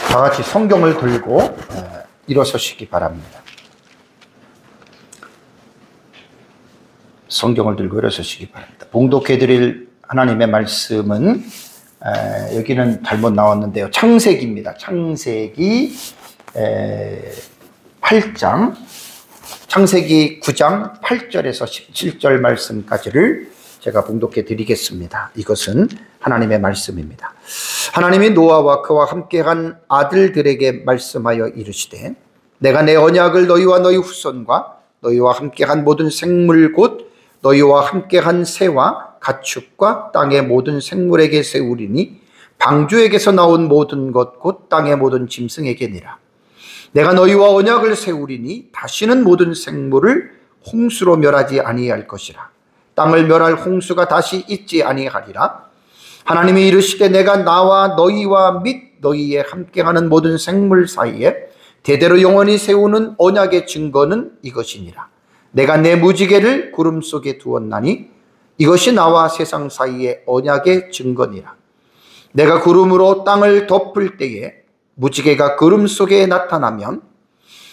다 같이 성경을 들고 일어서시기 바랍니다. 성경을 들고 일어서시기 바랍니다. 봉독해 드릴 하나님의 말씀은 여기는 잘못 나왔는데요. 창세기입니다. 창세기 8장, 창세기 9장 8절에서 17절 말씀까지를 제가 봉독해 드리겠습니다. 이것은 하나님의 말씀입니다. 하나님이 노아와 그와 함께한 아들들에게 말씀하여 이르시되 내가 내 언약을 너희와 너희 후손과 너희와 함께한 모든 생물 곧 너희와 함께한 새와 가축과 땅의 모든 생물에게 세우리니 방주에게서 나온 모든 것 곧 땅의 모든 짐승에게니라. 내가 너희와 언약을 세우리니 다시는 모든 생물을 홍수로 멸하지 아니할 것이라. 땅을 멸할 홍수가 다시 있지 아니하리라. 하나님이 이르시되 내가 나와 너희와 및 너희에 함께하는 모든 생물 사이에 대대로 영원히 세우는 언약의 증거는 이것이니라. 내가 내 무지개를 구름 속에 두었나니 이것이 나와 세상 사이의 언약의 증거니라. 내가 구름으로 땅을 덮을 때에 무지개가 구름 속에 나타나면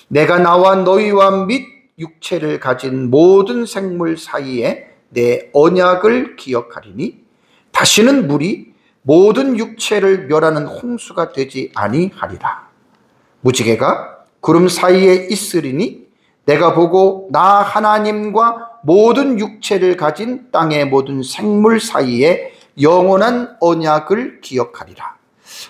내가 나와 너희와 및 육체를 가진 모든 생물 사이에 내 언약을 기억하리니 다시는 물이 모든 육체를 멸하는 홍수가 되지 아니하리라. 무지개가 구름 사이에 있으리니 내가 보고 나 하나님과 모든 육체를 가진 땅의 모든 생물 사이에 영원한 언약을 기억하리라.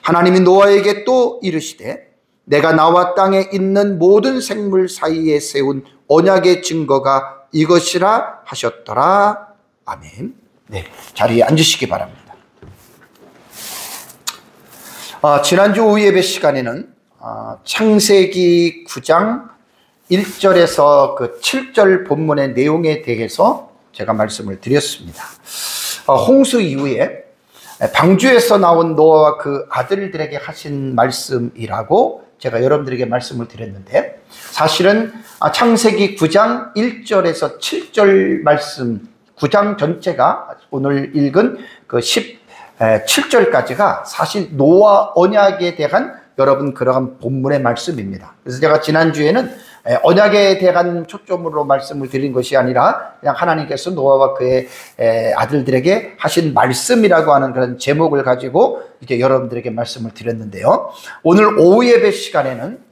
하나님이 노아에게 또 이르시되 내가 나와 땅에 있는 모든 생물 사이에 세운 언약의 증거가 이것이라 하셨더라. 아멘. 네, 자리에 앉으시기 바랍니다. 지난주 오후 예배 시간에는 창세기 9장 1절에서 그 7절 본문의 내용에 대해서 제가 말씀을 드렸습니다. 홍수 이후에 방주에서 나온 노아와 그 아들들에게 하신 말씀이라고 제가 여러분들에게 말씀을 드렸는데, 사실은 창세기 9장 1절에서 7절 말씀, 9장 전체가 오늘 읽은 그 17절까지가 사실 노아 언약에 대한 여러분 그러한 본문의 말씀입니다. 그래서 제가 지난주에는 언약에 대한 초점으로 말씀을 드린 것이 아니라 그냥 하나님께서 노아와 그의 아들들에게 하신 말씀이라고 하는 그런 제목을 가지고 이제 여러분들에게 말씀을 드렸는데요. 오늘 오후 예배 시간에는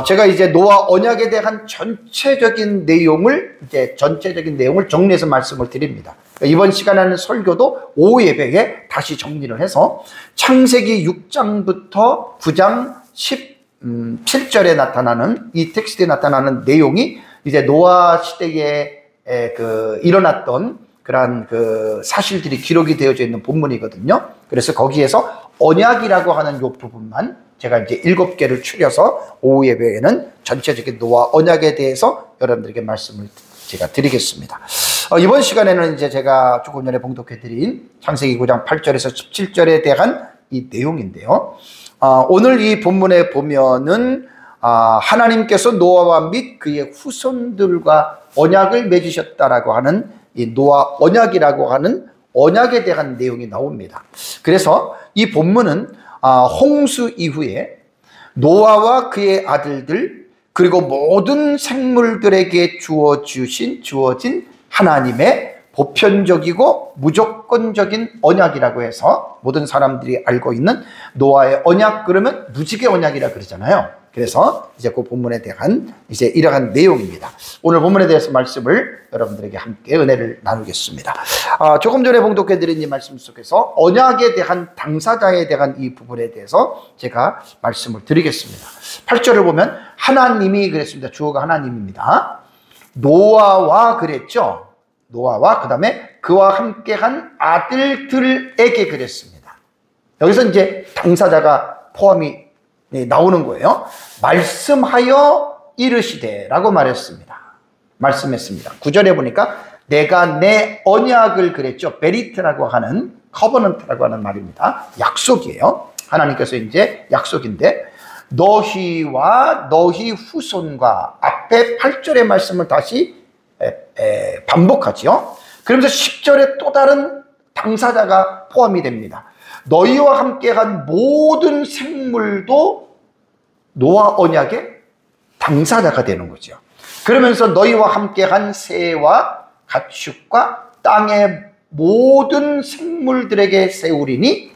제가 이제 노아 언약에 대한 전체적인 내용을 정리해서 말씀을 드립니다. 이번 시간에는 설교도 오후 예배에 다시 정리를 해서 창세기 6장부터 9장 17절에 나타나는 이 텍스트에 나타나는 내용이 이제 노아 시대에 일어났던 그러한 그 사실들이 기록이 되어져 있는 본문이거든요. 그래서 거기에서 언약이라고 하는 이 부분만 제가 이제 7개를 추려서 오후 예배에는 전체적인 노아 언약에 대해서 여러분들에게 말씀을 제가 드리겠습니다. 이번 시간에는 이제 제가 조금 전에 봉독해 드린 창세기 9장 8절에서 17절에 대한 이 내용인데요. 오늘 이 본문에 보면은 하나님께서 노아와 및 그의 후손들과 언약을 맺으셨다라고 하는 이 노아 언약이라고 하는 언약에 대한 내용이 나옵니다. 그래서 이 본문은 홍수 이후에 노아와 그의 아들들 그리고 모든 생물들에게 주어진 하나님의 보편적이고 무조건적인 언약이라고 해서 모든 사람들이 알고 있는 노아의 언약 그러면 무지개 언약이라 그러잖아요. 그래서 이제 그 본문에 대한 이제 이러한 내용입니다. 오늘 본문에 대해서 말씀을 여러분들에게 함께 은혜를 나누겠습니다. 조금 전에 봉독해 드린 이 말씀 속에서 언약에 대한 당사자에 대한 이 부분에 대해서 제가 말씀을 드리겠습니다. 8절을 보면 하나님이 그랬습니다. 주어가 하나님입니다. 노아와 그랬죠. 노아와 그 다음에 그와 함께한 아들들에게 그랬습니다. 여기서 이제 당사자가 포함이 나오는 거예요. 말씀하여 이르시되라고 말씀했습니다. 9절에 보니까 내가 내 언약을 그랬죠. 베리트라고 하는 커버넌트라고 하는 말입니다. 약속이에요. 하나님께서 이제 약속인데 너희와 너희 후손과 앞에 8절의 말씀을 다시 반복하지요. 그러면서 10절에 또 다른 당사자가 포함이 됩니다. 너희와 함께한 모든 생물도 노아 언약의 당사자가 되는 거죠. 그러면서 너희와 함께한 새와 가축과 땅의 모든 생물들에게 세우리니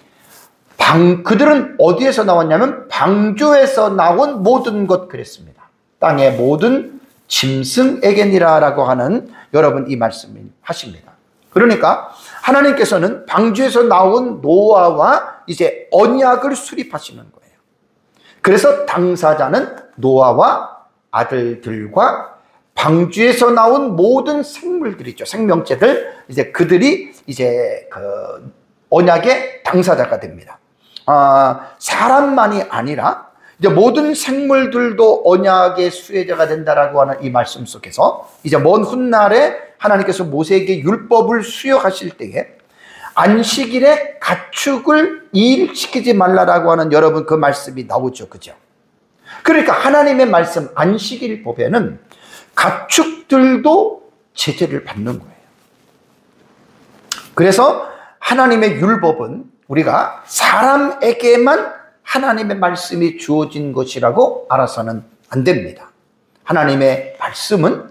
그들은 어디에서 나왔냐면 방주에서 나온 모든 것 그랬습니다. 땅의 모든 짐승에게니라 라고 하는 여러분 이 말씀을 하십니다. 그러니까 하나님께서는 방주에서 나온 노아와 이제 언약을 수립하시는 거예요. 그래서 당사자는 노아와 아들들과 방주에서 나온 모든 생물들이죠. 생명체들, 이제 그들이 이제 그 언약의 당사자가 됩니다. 사람만이 아니라 이제 모든 생물들도 언약의 수혜자가 된다라고 하는 이 말씀 속에서 이제 먼 훗날에 하나님께서 모세에게 율법을 수여하실 때에 안식일에 가축을 일시키지 말라라고 하는 여러분 그 말씀이 나오죠. 그죠? 그러니까 하나님의 말씀 안식일법에는 가축들도 제재를 받는 거예요. 그래서 하나님의 율법은 우리가 사람에게만 하나님의 말씀이 주어진 것이라고 알아서는 안 됩니다. 하나님의 말씀은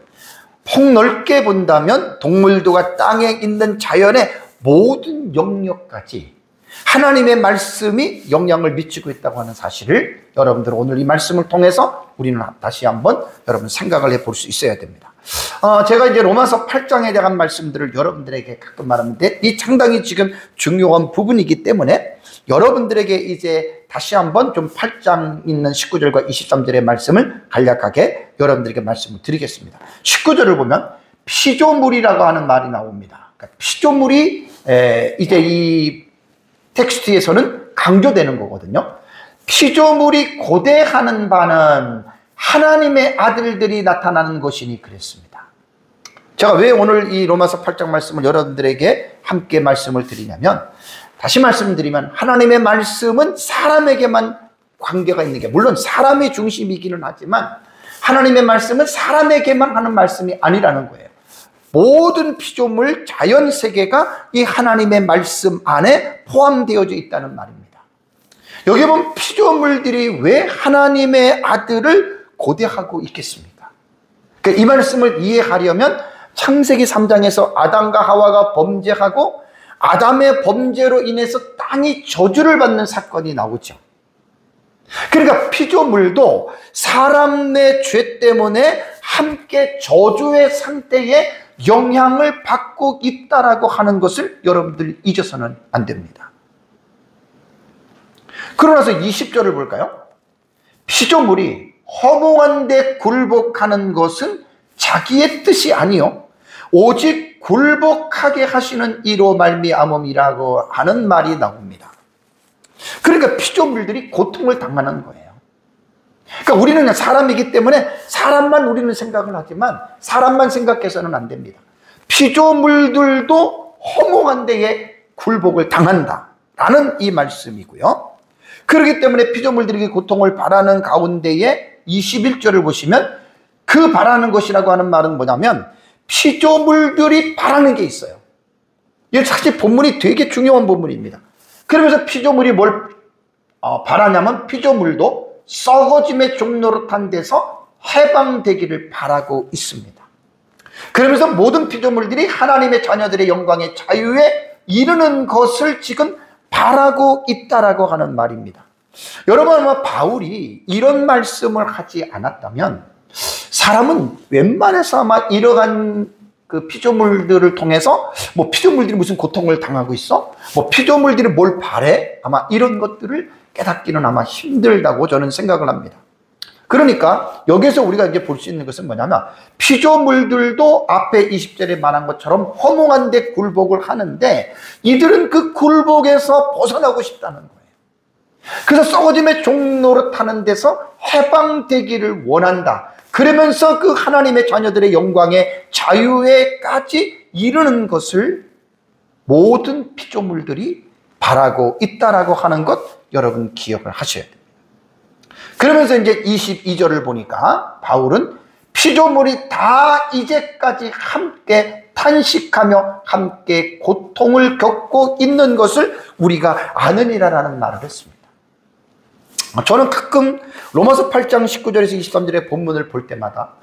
폭넓게 본다면 동물들과 땅에 있는 자연의 모든 영역까지 하나님의 말씀이 영향을 미치고 있다고 하는 사실을 여러분들 오늘 이 말씀을 통해서 우리는 다시 한번 여러분 생각을 해볼 수 있어야 됩니다. 제가 이제 로마서 8장에 대한 말씀들을 여러분들에게 가끔 말하는데 이 상당히 지금 중요한 부분이기 때문에 여러분들에게 이제 다시 한번 좀 8장 있는 19절과 23절의 말씀을 간략하게 여러분들에게 말씀을 드리겠습니다. 19절을 보면 피조물이라고 하는 말이 나옵니다. 그러니까 피조물이 이제 이 텍스트에서는 강조되는 거거든요. 피조물이 고대하는 바는 하나님의 아들들이 나타나는 것이니 그랬습니다. 제가 왜 오늘 이 로마서 8장 말씀을 여러분들에게 함께 말씀을 드리냐면 다시 말씀드리면 하나님의 말씀은 사람에게만 관계가 있는 게 물론 사람의 중심이기는 하지만 하나님의 말씀은 사람에게만 하는 말씀이 아니라는 거예요. 모든 피조물 자연 세계가 이 하나님의 말씀 안에 포함되어져 있다는 말입니다. 여기 보면 피조물들이 왜 하나님의 아들을 고대하고 있겠습니까? 그러니까 이 말씀을 이해하려면 창세기 3장에서 아담과 하와가 범죄하고 아담의 범죄로 인해서 땅이 저주를 받는 사건이 나오죠. 그러니까 피조물도 사람의 죄 때문에 함께 저주의 상태에 영향을 받고 있다라고 하는 것을 여러분들 잊어서는 안 됩니다. 그러나서 20절을 볼까요? 피조물이 허무한 데 굴복하는 것은 자기의 뜻이 아니요 오직 굴복하게 하시는 이로 말미암음이라고 하는 말이 나옵니다. 그러니까 피조물들이 고통을 당하는 거예요. 그러니까 우리는 그냥 사람이기 때문에 사람만 우리는 생각을 하지만 사람만 생각해서는 안 됩니다. 피조물들도 허무한 데에 굴복을 당한다라는 이 말씀이고요. 그렇기 때문에 피조물들에게 고통을 바라는 가운데에 21절을 보시면 그 바라는 것이라고 하는 말은 뭐냐면 피조물들이 바라는 게 있어요. 이게 사실 본문이 되게 중요한 본문입니다. 그러면서 피조물이 뭘 바라냐면 피조물도 썩어짐의 종노릇한 데서 해방되기를 바라고 있습니다. 그러면서 모든 피조물들이 하나님의 자녀들의 영광의 자유에 이르는 것을 지금 바라고 있다라고 하는 말입니다. 여러분 아마 바울이 이런 말씀을 하지 않았다면 사람은 웬만해서 아마 이러한 그 피조물들을 통해서 뭐 피조물들이 무슨 고통을 당하고 있어? 뭐 피조물들이 뭘 바래? 아마 이런 것들을 깨닫기는 아마 힘들다고 저는 생각을 합니다. 그러니까 여기서 우리가 이제 볼 수 있는 것은 뭐냐면 피조물들도 앞에 20절에 말한 것처럼 허무한 데 굴복을 하는데 이들은 그 굴복에서 벗어나고 싶다는 거예요. 그래서 썩어짐의 종노릇하는 데서 해방되기를 원한다. 그러면서 그 하나님의 자녀들의 영광의 자유에까지 이르는 것을 모든 피조물들이 바라고 있다라고 하는 것 여러분 기억을 하셔야 됩니다. 그러면서 이제 22절을 보니까 바울은 피조물이 다 이제까지 함께 탄식하며 함께 고통을 겪고 있는 것을 우리가 아느니라라는 말을 했습니다. 저는 가끔 로마서 8장 19절에서 23절의 본문을 볼 때마다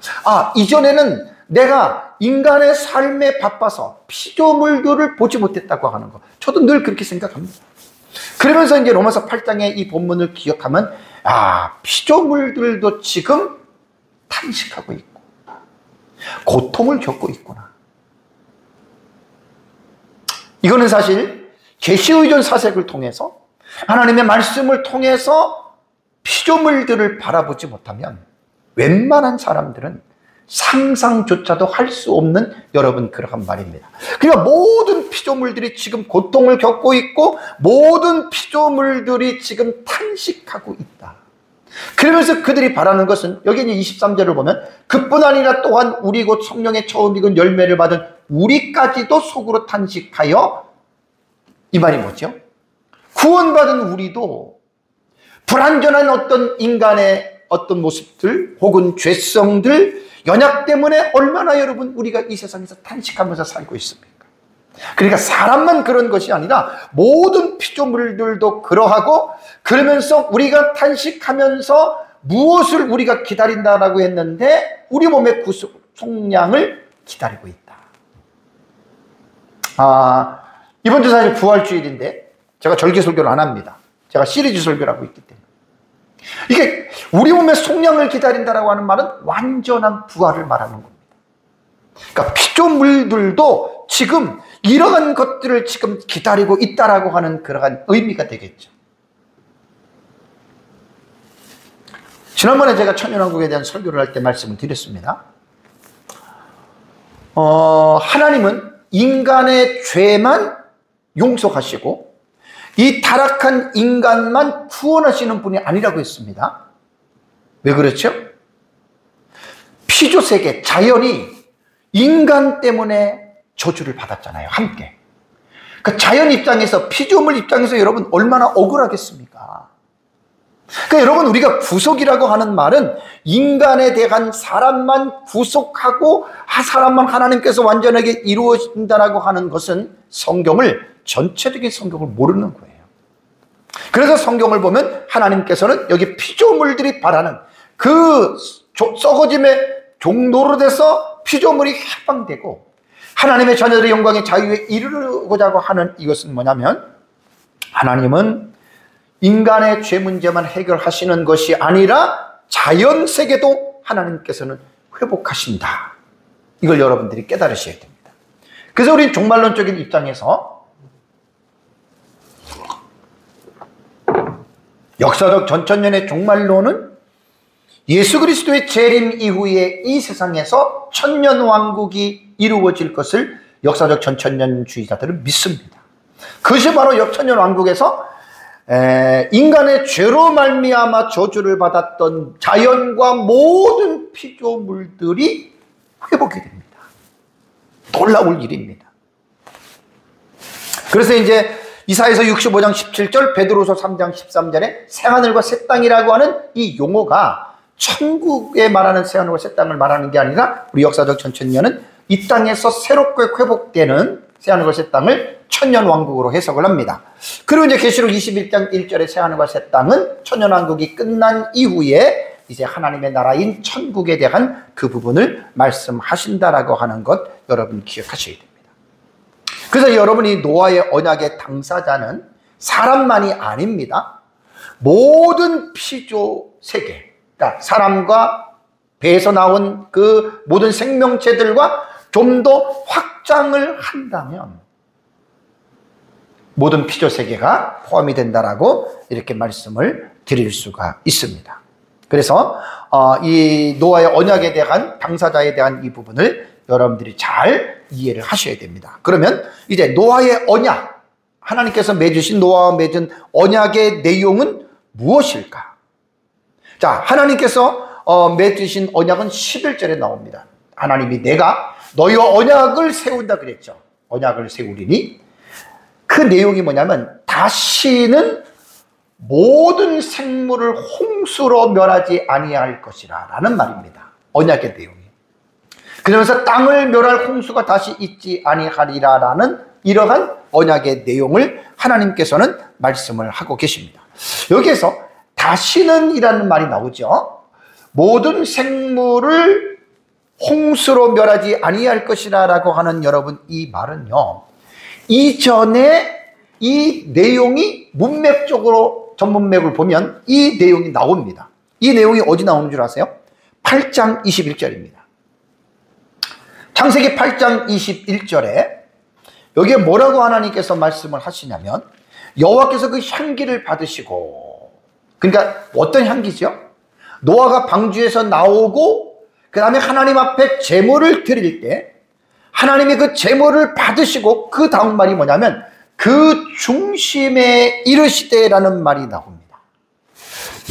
이전에는 내가 인간의 삶에 바빠서 피조물들을 보지 못했다고 하는 거, 저도 늘 그렇게 생각합니다. 그러면서 이제 로마서 8장의 이 본문을 기억하면 피조물들도 지금 탄식하고 있고 고통을 겪고 있구나. 이거는 사실 계시의존 사색을 통해서, 하나님의 말씀을 통해서 피조물들을 바라보지 못하면 웬만한 사람들은 상상조차도 할 수 없는 여러분 그러한 말입니다. 그러니까 모든 피조물들이 지금 고통을 겪고 있고 모든 피조물들이 지금 탄식하고 있다. 그러면서 그들이 바라는 것은, 여기 이제 23절을 보면 그뿐 아니라 또한 우리 곧 성령의 처음 익은 열매를 받은 우리까지도 속으로 탄식하여, 이 말이 뭐죠? 구원받은 우리도 불완전한 어떤 인간의 어떤 모습들 혹은 죄성들, 연약 때문에 얼마나 여러분 우리가 이 세상에서 탄식하면서 살고 있습니까? 그러니까 사람만 그런 것이 아니라 모든 피조물들도 그러하고, 그러면서 우리가 탄식하면서 무엇을 우리가 기다린다라고 했는데 우리 몸의 속량을 기다리고 있다. 이번 주 사실 부활주일인데 제가 절기 설교를 안 합니다. 제가 시리즈 설교를 하고 있기 때문에. 이게 우리 몸의 속량을 기다린다라고 하는 말은 완전한 부활을 말하는 겁니다. 그러니까 피조물들도 지금 이러한 것들을 지금 기다리고 있다라고 하는 그러한 의미가 되겠죠. 지난번에 제가 천연왕국에 대한 설교를 할 때 말씀을 드렸습니다. 하나님은 인간의 죄만 용서하시고 이 타락한 인간만 구원하시는 분이 아니라고 했습니다. 왜 그렇죠? 피조세계, 자연이 인간 때문에 저주를 받았잖아요, 함께. 그러니까 자연 입장에서, 피조물 입장에서 여러분 얼마나 억울하겠습니까? 그러니까 여러분, 우리가 구속이라고 하는 말은 인간에 대한 사람만 구속하고 사람만 하나님께서 완전하게 이루어진다라고 하는 것은 전체적인 성경을 모르는 거예요. 그래서 성경을 보면 하나님께서는 여기 피조물들이 바라는 그 썩어짐의 종로로 돼서 피조물이 해방되고 하나님의 자녀들의 영광의 자유에 이르고자 하는 이것은 뭐냐면, 하나님은 인간의 죄 문제만 해결하시는 것이 아니라 자연세계도 하나님께서는 회복하신다. 이걸 여러분들이 깨달으셔야 됩니다. 그래서 우리는 종말론적인 입장에서 역사적 전천년의 종말론은 예수 그리스도의 재림 이후에 이 세상에서 천년왕국이 이루어질 것을 역사적 전천년주의자들은 믿습니다. 그것이 바로 역천년왕국에서 인간의 죄로 말미암아 저주를 받았던 자연과 모든 피조물들이 회복이 됩니다. 놀라울 일입니다. 그래서 이제 이사야서 65장 17절, 베드로서 3장 13절에 새하늘과 새 땅이라고 하는 이 용어가 천국에 말하는 새하늘과 새 땅을 말하는 게 아니라 우리 역사적 전천년은 이 땅에서 새롭게 회복되는 새하늘과 새 땅을 천년왕국으로 해석을 합니다. 그리고 이제 계시록 21장 1절에 새하늘과 새 땅은 천년왕국이 끝난 이후에 이제 하나님의 나라인 천국에 대한 그 부분을 말씀하신다라고 하는 것 여러분 기억하셔야 됩니다. 그래서 여러분이 노아의 언약의 당사자는 사람만이 아닙니다. 모든 피조 세계, 그러니까 사람과 배에서 나온 그 모든 생명체들과 좀 더 확장을 한다면 모든 피조 세계가 포함이 된다라고 이렇게 말씀을 드릴 수가 있습니다. 그래서 이 노아의 언약에 대한 당사자에 대한 이 부분을 여러분들이 잘 이해를 하셔야 됩니다. 그러면 이제 노아의 언약, 하나님께서 맺으신 노아와 맺은 언약의 내용은 무엇일까? 자, 하나님께서 맺으신 언약은 11절에 나옵니다. 하나님이 내가 너희와 언약을 세운다 그랬죠. 언약을 세우리니 그 내용이 뭐냐면 다시는 모든 생물을 홍수로 멸하지 아니할 것이라 라는 말입니다. 언약의 내용이. 그러면서 땅을 멸할 홍수가 다시 있지 아니하리라라는 이러한 언약의 내용을 하나님께서는 말씀을 하고 계십니다. 여기에서 다시는 이라는 말이 나오죠. 모든 생물을 홍수로 멸하지 아니할 것이라 라고 하는 여러분, 이 말은요, 이전에 이 내용이 문맥적으로 전문맥을 보면 이 내용이 나옵니다. 이 내용이 어디 나오는 줄 아세요? 8장 21절입니다. 창세기 8장 21절에 여기에 뭐라고 하나님께서 말씀을 하시냐면, 여호와께서 그 향기를 받으시고, 그러니까 어떤 향기죠? 노아가 방주에서 나오고 그 다음에 하나님 앞에 제물을 드릴 때 하나님이 그 제물을 받으시고 그 다음 말이 뭐냐면 그 중심에 이르시되라는 말이 나옵니다.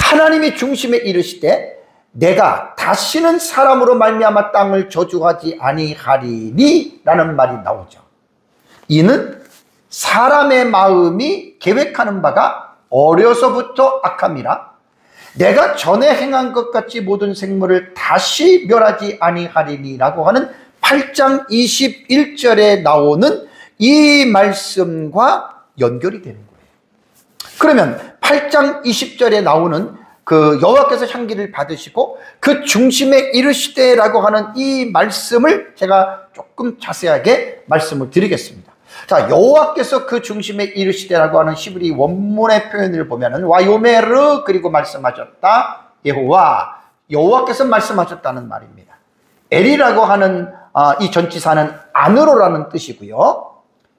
하나님이 중심에 이르시되 내가 다시는 사람으로 말미암아 땅을 저주하지 아니하리니 라는 말이 나오죠. 이는 사람의 마음이 계획하는 바가 어려서부터 악함이라 내가 전에 행한 것 같이 모든 생물을 다시 멸하지 아니하리니 라고 하는 8장 21절에 나오는 이 말씀과 연결이 되는 거예요. 그러면 8장 20절에 나오는 그 여호와께서 향기를 받으시고 그 중심에 이르시되라고 하는 이 말씀을 제가 조금 자세하게 말씀을 드리겠습니다. 자, 여호와께서 그 중심에 이르시되라고 하는 히브리 원문의 표현을 보면은 와요메르 그리고 말씀하셨다 여호와, 여호와께서 말씀하셨다는 말입니다. 엘이라고 하는 이 전치사는 안으로라는 뜻이고요.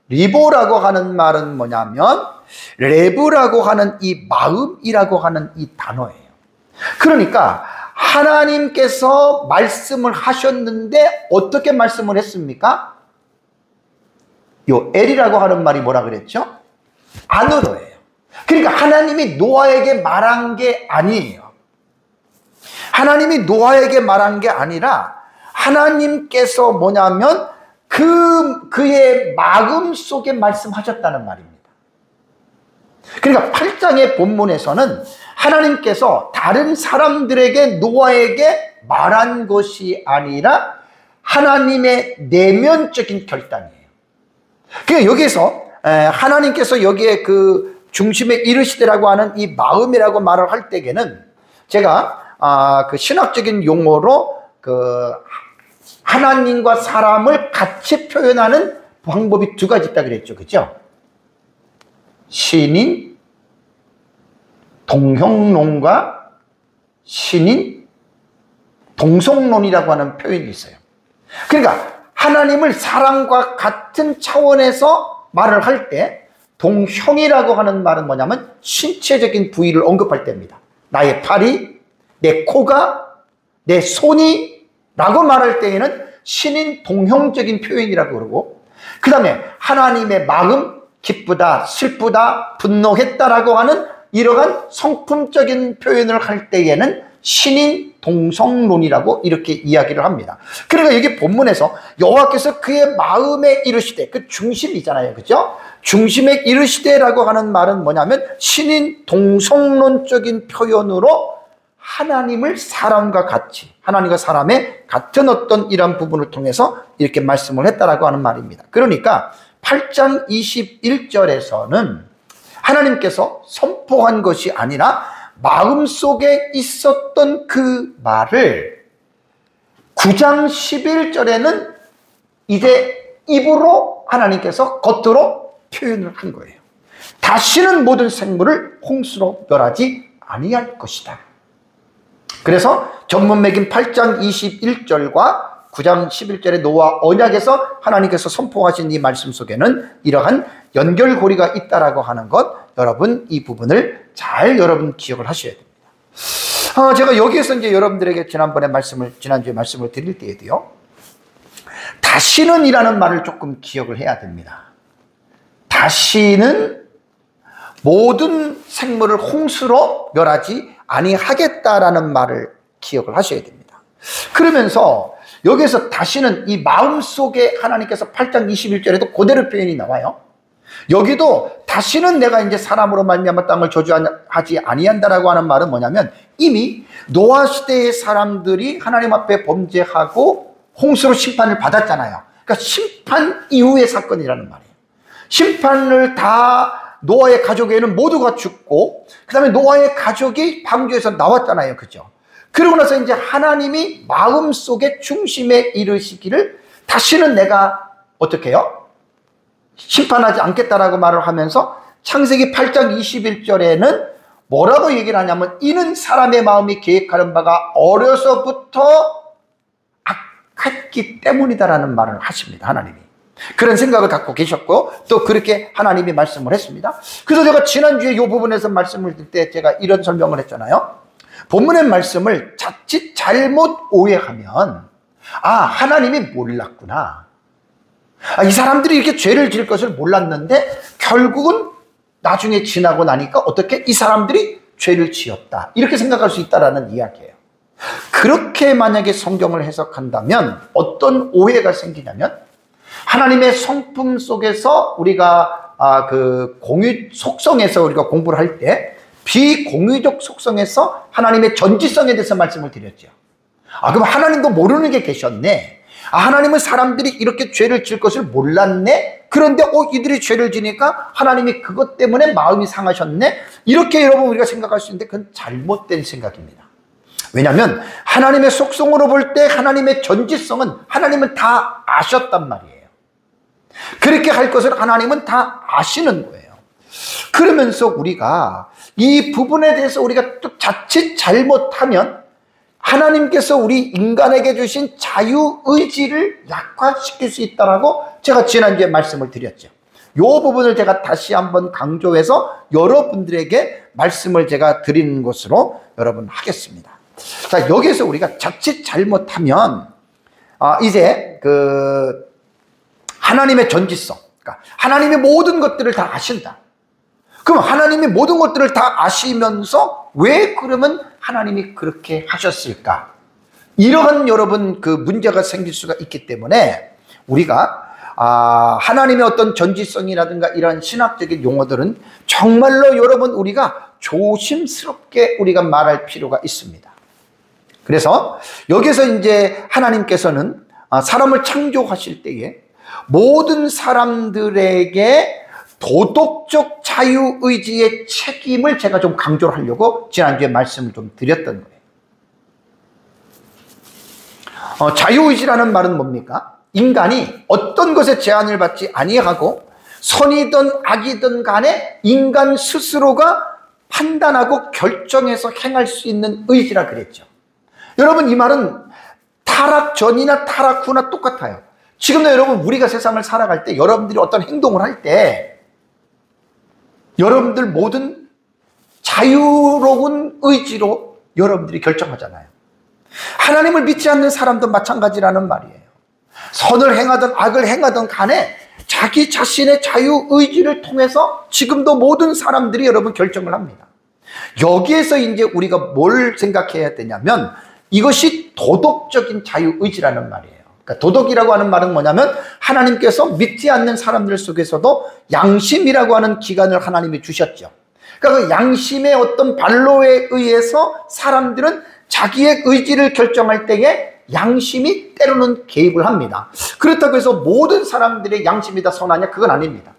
리보라고 하는 말은 뭐냐면 레브라고 하는 이 마음이라고 하는 이 단어예요. 그러니까 하나님께서 말씀을 하셨는데 어떻게 말씀을 했습니까? 요 엘이라고 하는 말이 뭐라 그랬죠? 안으로예요. 그러니까 하나님이 노아에게 말한 게 아니에요. 하나님이 노아에게 말한 게 아니라 하나님께서 뭐냐면 그의 마음 속에 말씀하셨다는 말입니다. 그러니까 8장의 본문에서는 하나님께서 다른 사람들에게 노아에게 말한 것이 아니라 하나님의 내면적인 결단이에요. 그러니까 여기서 하나님께서 여기에 그 중심에 이르시되라고 하는 이 마음이라고 말을 할 때에는 제가 그 신학적인 용어로 그 하나님과 사람을 같이 표현하는 방법이 두 가지 있다 그랬죠. 그죠? 신인 동형론과 신인 동성론이라고 하는 표현이 있어요. 그러니까 하나님을 사람과 같은 차원에서 말을 할 때 동형이라고 하는 말은 뭐냐면 신체적인 부위를 언급할 때입니다. 나의 팔이, 내 코가, 내 손이 라고 말할 때에는 신인 동형적인 표현이라고 그러고, 그 다음에 하나님의 마음, 기쁘다, 슬프다, 분노했다라고 하는 이러한 성품적인 표현을 할 때에는 신인 동성론이라고 이렇게 이야기를 합니다. 그러니까 여기 본문에서 여호와께서 그의 마음에 이르시되, 그 중심이잖아요. 그죠? 중심에 이르시되라고 하는 말은 뭐냐면 신인 동성론적인 표현으로 하나님을 사람과 같이, 하나님과 사람의 같은 어떤 이런 부분을 통해서 이렇게 말씀을 했다라고 하는 말입니다. 그러니까 8장 21절에서는 하나님께서 선포한 것이 아니라 마음속에 있었던 그 말을 9장 11절에는 이제 입으로 하나님께서 겉으로 표현을 한 거예요. 다시는 모든 생물을 홍수로 멸하지 아니할 것이다. 그래서 전문맥인 8장 21절과 9장 11절의 노아 언약에서 하나님께서 선포하신 이 말씀 속에는 이러한 연결고리가 있다라고 하는 것, 여러분 이 부분을 잘 여러분 기억을 하셔야 됩니다. 제가 여기에서 이제 여러분들에게 지난주에 말씀을 드릴 때에도요, 다시는 이라는 말을 조금 기억을 해야 됩니다. 다시는 모든 생물을 홍수로 멸하지 아니하겠다라는 말을 기억을 하셔야 됩니다. 그러면서 여기에서 다시는 이 마음속에 하나님께서 8장 21절에도 그대로 표현이 나와요. 여기도 다시는 내가 이제 사람으로 말미암아 땅을 저주하지 아니한다라고 하는 말은 뭐냐면 이미 노아 시대의 사람들이 하나님 앞에 범죄하고 홍수로 심판을 받았잖아요. 그러니까 심판 이후의 사건이라는 말이에요. 심판을 다 노아의 가족에는 모두가 죽고 그 다음에 노아의 가족이 방주에서 나왔잖아요. 그죠? 그러고 나서 이제 하나님이 마음속에 중심에 이르시기를 다시는 내가 어떻게 해요? 심판하지 않겠다라고 말을 하면서 창세기 8장 21절에는 뭐라고 얘기를 하냐면 이는 사람의 마음이 계획하는 바가 어려서부터 악했기 때문이다라는 말을 하십니다. 하나님이. 그런 생각을 갖고 계셨고 또 그렇게 하나님이 말씀을 했습니다. 그래서 제가 지난주에 이 부분에서 말씀을 드릴 때 제가 이런 설명을 했잖아요. 본문의 말씀을 자칫 잘못 오해하면 하나님이 몰랐구나. 이 사람들이 이렇게 죄를 지을 것을 몰랐는데 결국은 나중에 지나고 나니까 어떻게 이 사람들이 죄를 지었다. 이렇게 생각할 수 있다라는 이야기예요. 그렇게 만약에 성경을 해석한다면 어떤 오해가 생기냐면 하나님의 성품 속에서 우리가 그 공유 속성에서 우리가 공부를 할 때 비공유적 속성에서 하나님의 전지성에 대해서 말씀을 드렸죠. 그럼 하나님도 모르는 게 계셨네. 하나님은 사람들이 이렇게 죄를 지을 것을 몰랐네. 그런데 이들이 죄를 지니까 하나님이 그것 때문에 마음이 상하셨네. 이렇게 여러분 우리가 생각할 수 있는데 그건 잘못된 생각입니다. 왜냐하면 하나님의 속성으로 볼 때 하나님의 전지성은 하나님은 다 아셨단 말이에요. 그렇게 할 것을 하나님은 다 아시는 거예요. 그러면서 우리가 이 부분에 대해서 우리가 또 자칫 잘못하면 하나님께서 우리 인간에게 주신 자유의지를 약화시킬 수 있다라고 제가 지난주에 말씀을 드렸죠. 이 부분을 제가 다시 한번 강조해서 여러분들에게 말씀을 제가 드리는 것으로 여러분 하겠습니다. 자, 여기서 우리가 자칫 잘못하면 이제 그 하나님의 전지성, 그러니까 하나님의 모든 것들을 다 아신다. 그럼 하나님이 모든 것들을 다 아시면서 왜 그러면 하나님이 그렇게 하셨을까? 이러한 여러분 그 문제가 생길 수가 있기 때문에 우리가 하나님의 어떤 전지성이라든가 이러한 신학적인 용어들은 정말로 여러분 우리가 조심스럽게 우리가 말할 필요가 있습니다. 그래서 여기서 이제 하나님께서는 사람을 창조하실 때에 모든 사람들에게 도덕적 자유의지의 책임을 제가 좀 강조를 하려고 지난주에 말씀을 좀 드렸던 거예요. 자유의지라는 말은 뭡니까? 인간이 어떤 것에 제한을 받지 아니하고 선이든 악이든 간에 인간 스스로가 판단하고 결정해서 행할 수 있는 의지라 그랬죠. 여러분 이 말은 타락 전이나 타락 후나 똑같아요. 지금도 여러분 우리가 세상을 살아갈 때 여러분들이 어떤 행동을 할 때 여러분들 모든 자유로운 의지로 여러분들이 결정하잖아요. 하나님을 믿지 않는 사람도 마찬가지라는 말이에요. 선을 행하든 악을 행하든 간에 자기 자신의 자유의지를 통해서 지금도 모든 사람들이 여러분 결정을 합니다. 여기에서 이제 우리가 뭘 생각해야 되냐면 이것이 도덕적인 자유의지라는 말이에요. 그러니까 도덕이라고 하는 말은 뭐냐면 하나님께서 믿지 않는 사람들 속에서도 양심이라고 하는 기관을 하나님이 주셨죠. 그러니까 그 양심의 어떤 반로에 의해서 사람들은 자기의 의지를 결정할 때에 양심이 때로는 개입을 합니다. 그렇다고 해서 모든 사람들의 양심이 다 선하냐? 그건 아닙니다.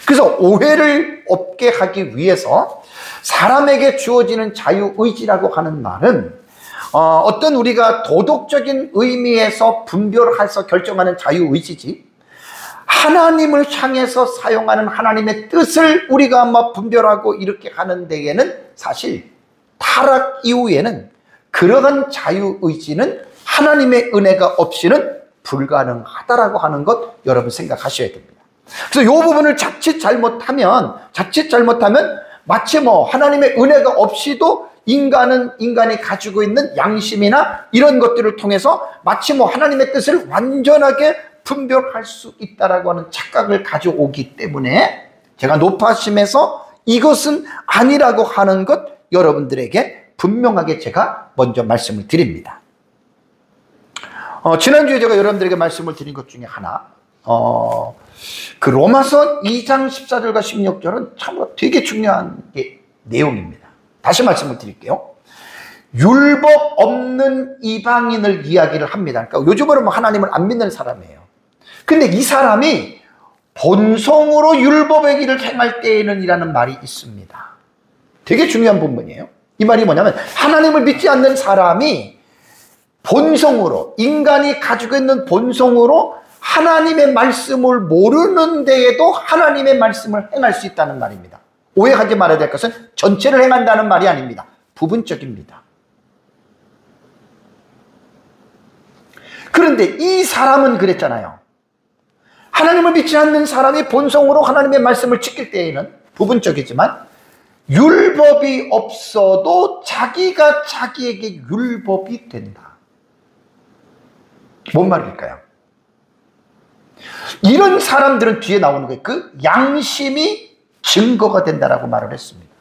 그래서 오해를 없게 하기 위해서 사람에게 주어지는 자유의지라고 하는 말은 어떤 우리가 도덕적인 의미에서 분별해서 결정하는 자유의지지 하나님을 향해서 사용하는 하나님의 뜻을 우리가 분별하고 이렇게 하는 데에는 사실 타락 이후에는 그러한 자유의지는 하나님의 은혜가 없이는 불가능하다라고 하는 것 여러분 생각하셔야 됩니다. 그래서 이 부분을 자칫 잘못하면 마치 하나님의 은혜가 없이도 인간이 가지고 있는 양심이나 이런 것들을 통해서 마치 하나님의 뜻을 완전하게 분별할 수 있다라고 하는 착각을 가져오기 때문에 제가 높아심에서 이것은 아니라고 하는 것 여러분들에게 분명하게 제가 먼저 말씀을 드립니다. 지난주에 제가 여러분들에게 말씀을 드린 것 중에 하나 그 로마서 2장 14절과 16절은 참으로 되게 중요한 내용입니다. 다시 말씀을 드릴게요. 율법 없는 이방인을 이야기를 합니다. 그러니까 요즘으로 뭐 하나님을 안 믿는 사람이에요. 근데 이 사람이 본성으로 율법의 길을 행할 때에는 이라는 말이 있습니다. 되게 중요한 본문이에요. 이 말이 뭐냐면 하나님을 믿지 않는 사람이 본성으로, 인간이 가지고 있는 본성으로 하나님의 말씀을 모르는 데에도 하나님의 말씀을 행할 수 있다는 말입니다. 오해하지 말아야 될 것은 전체를 행한다는 말이 아닙니다. 부분적입니다. 그런데 이 사람은 그랬잖아요. 하나님을 믿지 않는 사람이 본성으로 하나님의 말씀을 지킬 때에는 부분적이지만 율법이 없어도 자기가 자기에게 율법이 된다. 뭔 말일까요? 이런 사람들은 뒤에 나오는 거예요. 그 양심이 증거가 된다라고 말을 했습니다.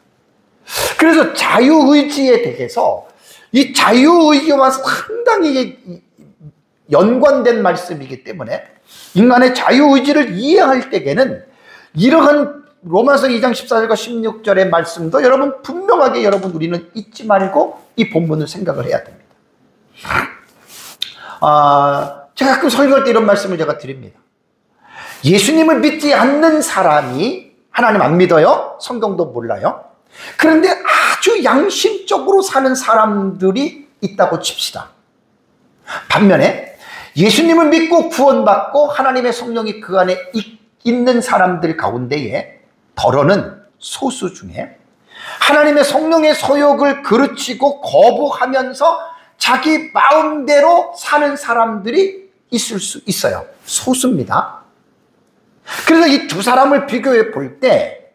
그래서 자유의지에 대해서 이 자유의지와 상당히 연관된 말씀이기 때문에 인간의 자유의지를 이해할 때에는 이러한 로마서 2장 14절과 16절의 말씀도 여러분 분명하게 우리는 잊지 말고 이 본문을 생각을 해야 됩니다. 제가 가끔 설교할 때 이런 말씀을 제가 드립니다. 예수님을 믿지 않는 사람이 하나님 안 믿어요? 성경도 몰라요? 그런데 아주 양심적으로 사는 사람들이 있다고 칩시다. 반면에 예수님을 믿고 구원받고 하나님의 성령이 그 안에 있는 사람들 가운데에 더러는 소수 중에 하나님의 성령의 소욕을 그르치고 거부하면서 자기 마음대로 사는 사람들이 있을 수 있어요. 소수입니다. 그래서 이 두 사람을 비교해 볼 때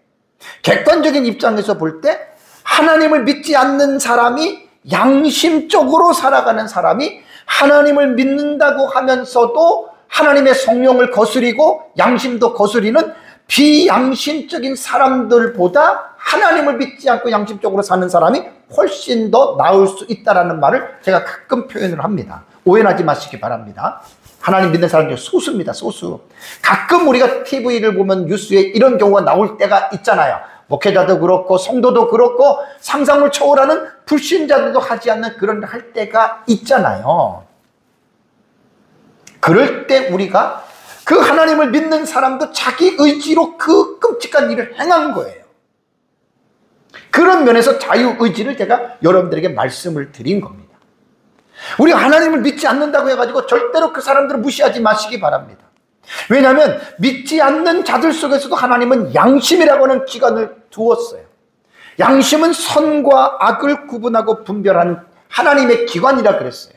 객관적인 입장에서 볼 때 하나님을 믿지 않는 사람이 양심적으로 살아가는 사람이 하나님을 믿는다고 하면서도 하나님의 성령을 거스리고 양심도 거스리는 비양심적인 사람들보다 하나님을 믿지 않고 양심적으로 사는 사람이 훨씬 더 나을 수 있다는 말을 제가 가끔 표현을 합니다. 오해하지 마시기 바랍니다. 하나님 믿는 사람들 소수입니다. 소수. 가끔 우리가 TV를 보면 뉴스에 이런 경우가 나올 때가 있잖아요. 목회자도 그렇고 성도도 그렇고 상상을 초월하는 불신자들도 하지 않는 그런 할 때가 있잖아요. 그럴 때 우리가 그 하나님을 믿는 사람도 자기 의지로 그 끔찍한 일을 행한 거예요. 그런 면에서 자유의지를 제가 여러분들에게 말씀을 드린 겁니다. 우리가 하나님을 믿지 않는다고 해가지고 절대로 그 사람들을 무시하지 마시기 바랍니다. 왜냐하면 믿지 않는 자들 속에서도 하나님은 양심이라고 하는 기관을 두었어요. 양심은 선과 악을 구분하고 분별하는 하나님의 기관이라 그랬어요.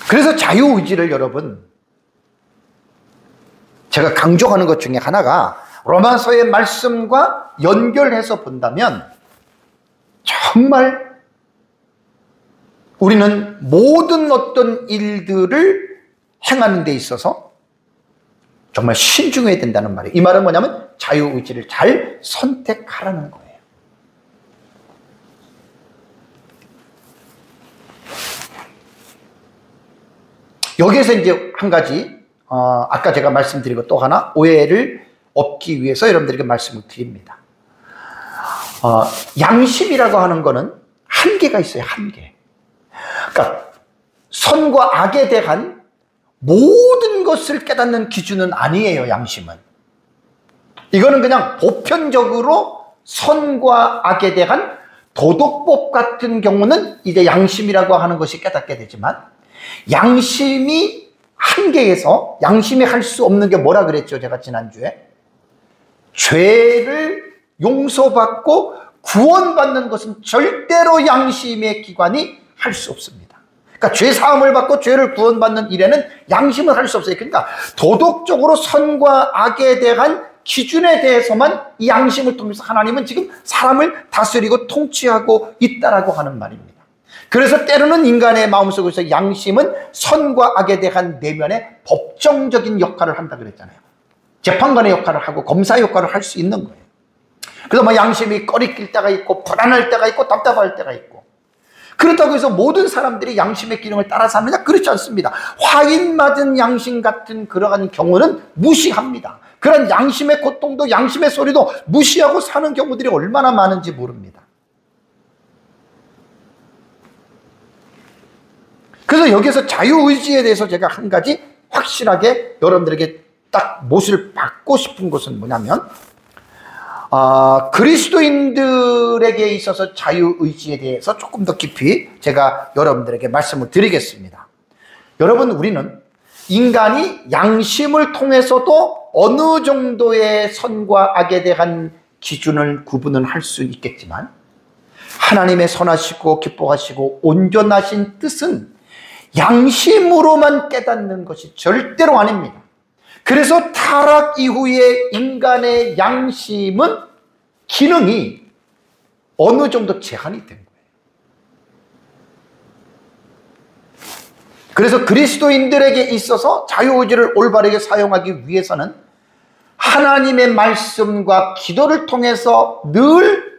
그래서 자유의지를 여러분 제가 강조하는 것 중에 하나가 로마서의 말씀과 연결해서 본다면 정말 우리는 모든 어떤 일들을 행하는 데 있어서 정말 신중해야 된다는 말이에요. 이 말은 뭐냐면 자유의지를 잘 선택하라는 거예요. 여기에서 이제 한 가지 아까 제가 말씀드리고 또 하나 오해를 없기 위해서 여러분들에게 말씀을 드립니다. 양심이라고 하는 거는 한계가 있어요. 한계. 그러니까 선과 악에 대한 모든 것을 깨닫는 기준은 아니에요. 양심은. 이거는 그냥 보편적으로 선과 악에 대한 도덕법 같은 경우는 이제 양심이라고 하는 것이 깨닫게 되지만 양심이 한계에서 양심이 할 수 없는 게 뭐라 그랬죠? 제가 지난주에 죄를 용서받고 구원받는 것은 절대로 양심의 기관이 할 수 없습니다. 그러니까 죄 사함을 받고 죄를 구원받는 일에는 양심은 할 수 없어요. 그러니까 도덕적으로 선과 악에 대한 기준에 대해서만 이 양심을 통해서 하나님은 지금 사람을 다스리고 통치하고 있다라고 하는 말입니다. 그래서 때로는 인간의 마음속에서 양심은 선과 악에 대한 내면의 법정적인 역할을 한다 그랬잖아요. 재판관의 역할을 하고 검사 역할을 할 수 있는 거예요. 그래서 뭐 양심이 꺼리낄 때가 있고 불안할 때가 있고 답답할 때가 있고 그렇다고 해서 모든 사람들이 양심의 기능을 따라 사느냐? 그렇지 않습니다. 화인 맞은 양심 같은 그러한 경우는 무시합니다. 그런 양심의 고통도 양심의 소리도 무시하고 사는 경우들이 얼마나 많은지 모릅니다. 그래서 여기서 자유의지에 대해서 제가 한 가지 확실하게 여러분들에게 딱 못을 받고 싶은 것은 뭐냐면, 그리스도인들에게 있어서 자유의지에 대해서 조금 더 깊이 제가 여러분들에게 말씀을 드리겠습니다. 여러분, 우리는 인간이 양심을 통해서도 어느 정도의 선과 악에 대한 기준을 구분을 할 수 있겠지만, 하나님의 선하시고 기뻐하시고 온전하신 뜻은 양심으로만 깨닫는 것이 절대로 아닙니다. 그래서 타락 이후에 인간의 양심은 기능이 어느 정도 제한이 된 거예요. 그래서 그리스도인들에게 있어서 자유의지를 올바르게 사용하기 위해서는 하나님의 말씀과 기도를 통해서 늘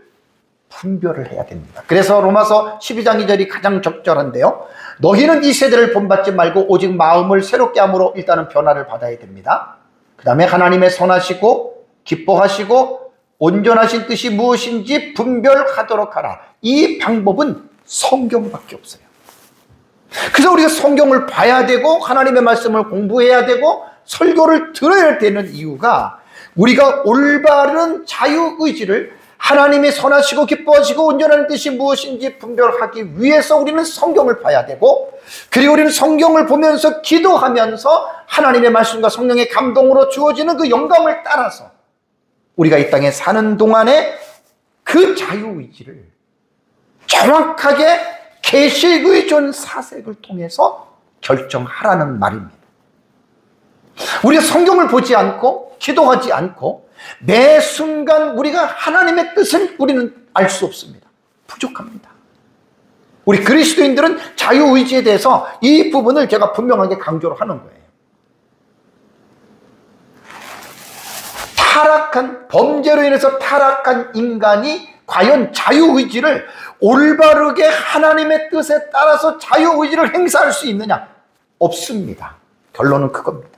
분별을 해야 됩니다. 그래서 로마서 12장 2절이 가장 적절한데요. 너희는 이 세대를 본받지 말고 오직 마음을 새롭게 함으로 일단은 변화를 받아야 됩니다. 그 다음에 하나님의 선하시고 기뻐하시고 온전하신 뜻이 무엇인지 분별하도록 하라. 이 방법은 성경밖에 없어요. 그래서 우리가 성경을 봐야 되고 하나님의 말씀을 공부해야 되고 설교를 들어야 되는 이유가, 우리가 올바른 자유의지를 하나님의 선하시고 기뻐하시고 온전한 뜻이 무엇인지 분별하기 위해서 우리는 성경을 봐야 되고, 그리고 우리는 성경을 보면서 기도하면서 하나님의 말씀과 성령의 감동으로 주어지는 그 영감을 따라서 우리가 이 땅에 사는 동안에 그 자유의지를 정확하게 계시의 전 사색을 통해서 결정하라는 말입니다. 우리가 성경을 보지 않고 기도하지 않고 매 순간 우리가 하나님의 뜻을 우리는 알 수 없습니다. 부족합니다. 우리 그리스도인들은 자유의지에 대해서 이 부분을 제가 분명하게 강조를 하는 거예요. 타락한, 범죄로 인해서 타락한 인간이 과연 자유의지를 올바르게 하나님의 뜻에 따라서 자유의지를 행사할 수 있느냐? 없습니다. 결론은 그겁니다.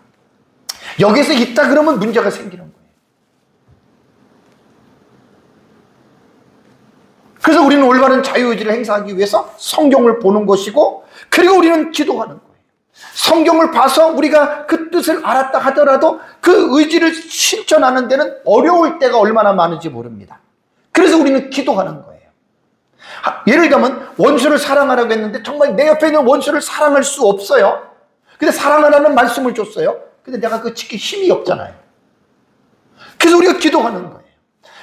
여기서 있다 그러면 문제가 생기는 거예요. 그래서 우리는 올바른 자유의지를 행사하기 위해서 성경을 보는 것이고, 그리고 우리는 기도하는 거예요. 성경을 봐서 우리가 그 뜻을 알았다 하더라도 그 의지를 실천하는 데는 어려울 때가 얼마나 많은지 모릅니다. 그래서 우리는 기도하는 거예요. 예를 들면 원수를 사랑하라고 했는데 정말 내 옆에 있는 원수를 사랑할 수 없어요. 근데 사랑하라는 말씀을 줬어요. 근데 내가 그거 지킬 힘이 없잖아요. 그래서 우리가 기도하는 거예요.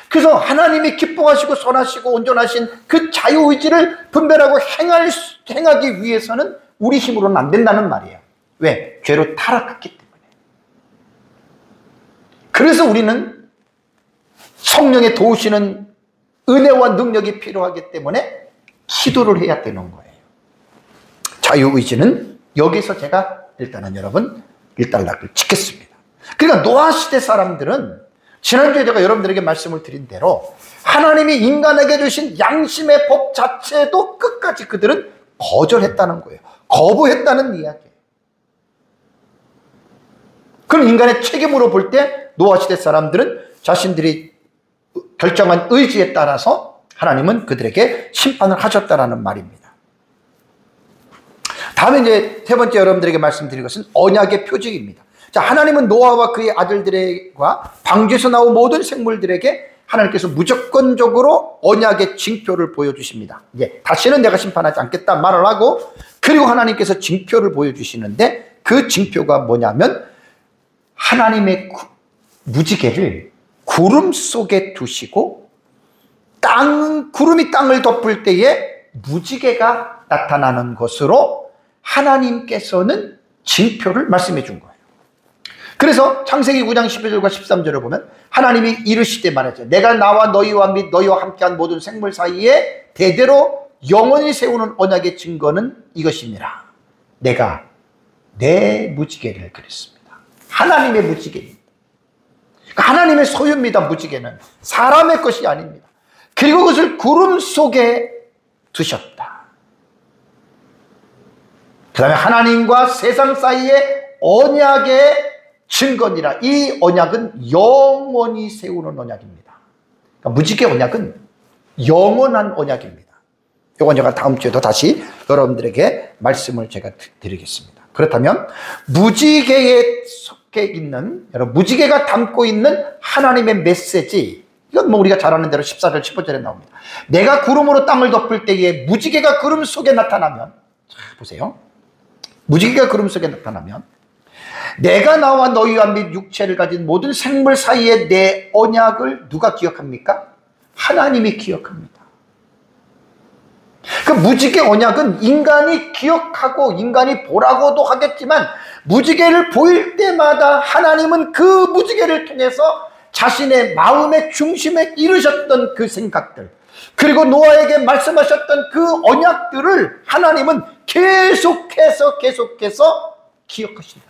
그래서 하나님이 기뻐하시고 선하시고 온전하신 그 자유의지를 분별하고 행하기 위해서는 우리 힘으로는 안 된다는 말이에요. 왜? 죄로 타락했기 때문에. 그래서 우리는 성령의 도우시는 은혜와 능력이 필요하기 때문에 기도를 해야 되는 거예요. 자유의지는 여기서 제가 일단은 여러분 일단락을 찍겠습니다. 그러니까 노아 시대 사람들은 지난주에 제가 여러분들에게 말씀을 드린 대로 하나님이 인간에게 주신 양심의 법 자체도 끝까지 그들은 거절했다는 거예요. 거부했다는 이야기예요. 그럼 인간의 책임으로 볼 때 노아 시대 사람들은 자신들이 결정한 의지에 따라서 하나님은 그들에게 심판을 하셨다라는 말입니다. 다음에 이제 세 번째 여러분들에게 말씀드릴 것은 언약의 표징입니다. 자, 하나님은 노아와 그의 아들들과 방주에서 나온 모든 생물들에게 하나님께서 무조건적으로 언약의 징표를 보여주십니다. 이제 다시는 내가 심판하지 않겠다 말을 하고, 그리고 하나님께서 징표를 보여주시는데 그 징표가 뭐냐면 하나님의 무지개를 구름 속에 두시고 구름이 땅을 덮을 때에 무지개가 나타나는 것으로 하나님께서는 징표를 말씀해 준 거예요. 그래서 창세기 9장 12절과 13절을 보면 하나님이 이르시되 말하죠. 내가 나와 너희와 및 너희와 함께한 모든 생물 사이에 대대로 영원히 세우는 언약의 증거는 이것이니라. 내가 내 무지개를 그렸습니다. 하나님의 무지개입니다. 하나님의 소유입니다. 무지개는 사람의 것이 아닙니다. 그리고 그것을 구름 속에 두셨다. 그 다음에 하나님과 세상 사이에 언약의 증거니라. 이 언약은 영원히 세우는 언약입니다. 그러니까 무지개 언약은 영원한 언약입니다. 이건 제가 다음 주에도 다시 여러분들에게 말씀을 제가 드리겠습니다. 그렇다면 무지개에 속해 있는, 여러분, 무지개가 담고 있는 하나님의 메시지, 이건 뭐 우리가 잘 아는 대로 14절 15절에 나옵니다. 내가 구름으로 땅을 덮을 때에 무지개가 구름 속에 나타나면, 자, 보세요. 무지개가 구름 속에 나타나면 내가 나와 너희와 및 육체를 가진 모든 생물 사이에 내 언약을 누가 기억합니까? 하나님이 기억합니다. 그 무지개 언약은 인간이 기억하고 인간이 보라고도 하겠지만, 무지개를 보일 때마다 하나님은 그 무지개를 통해서 자신의 마음의 중심에 이르셨던 그 생각들, 그리고 노아에게 말씀하셨던 그 언약들을 하나님은 계속해서 기억하신다.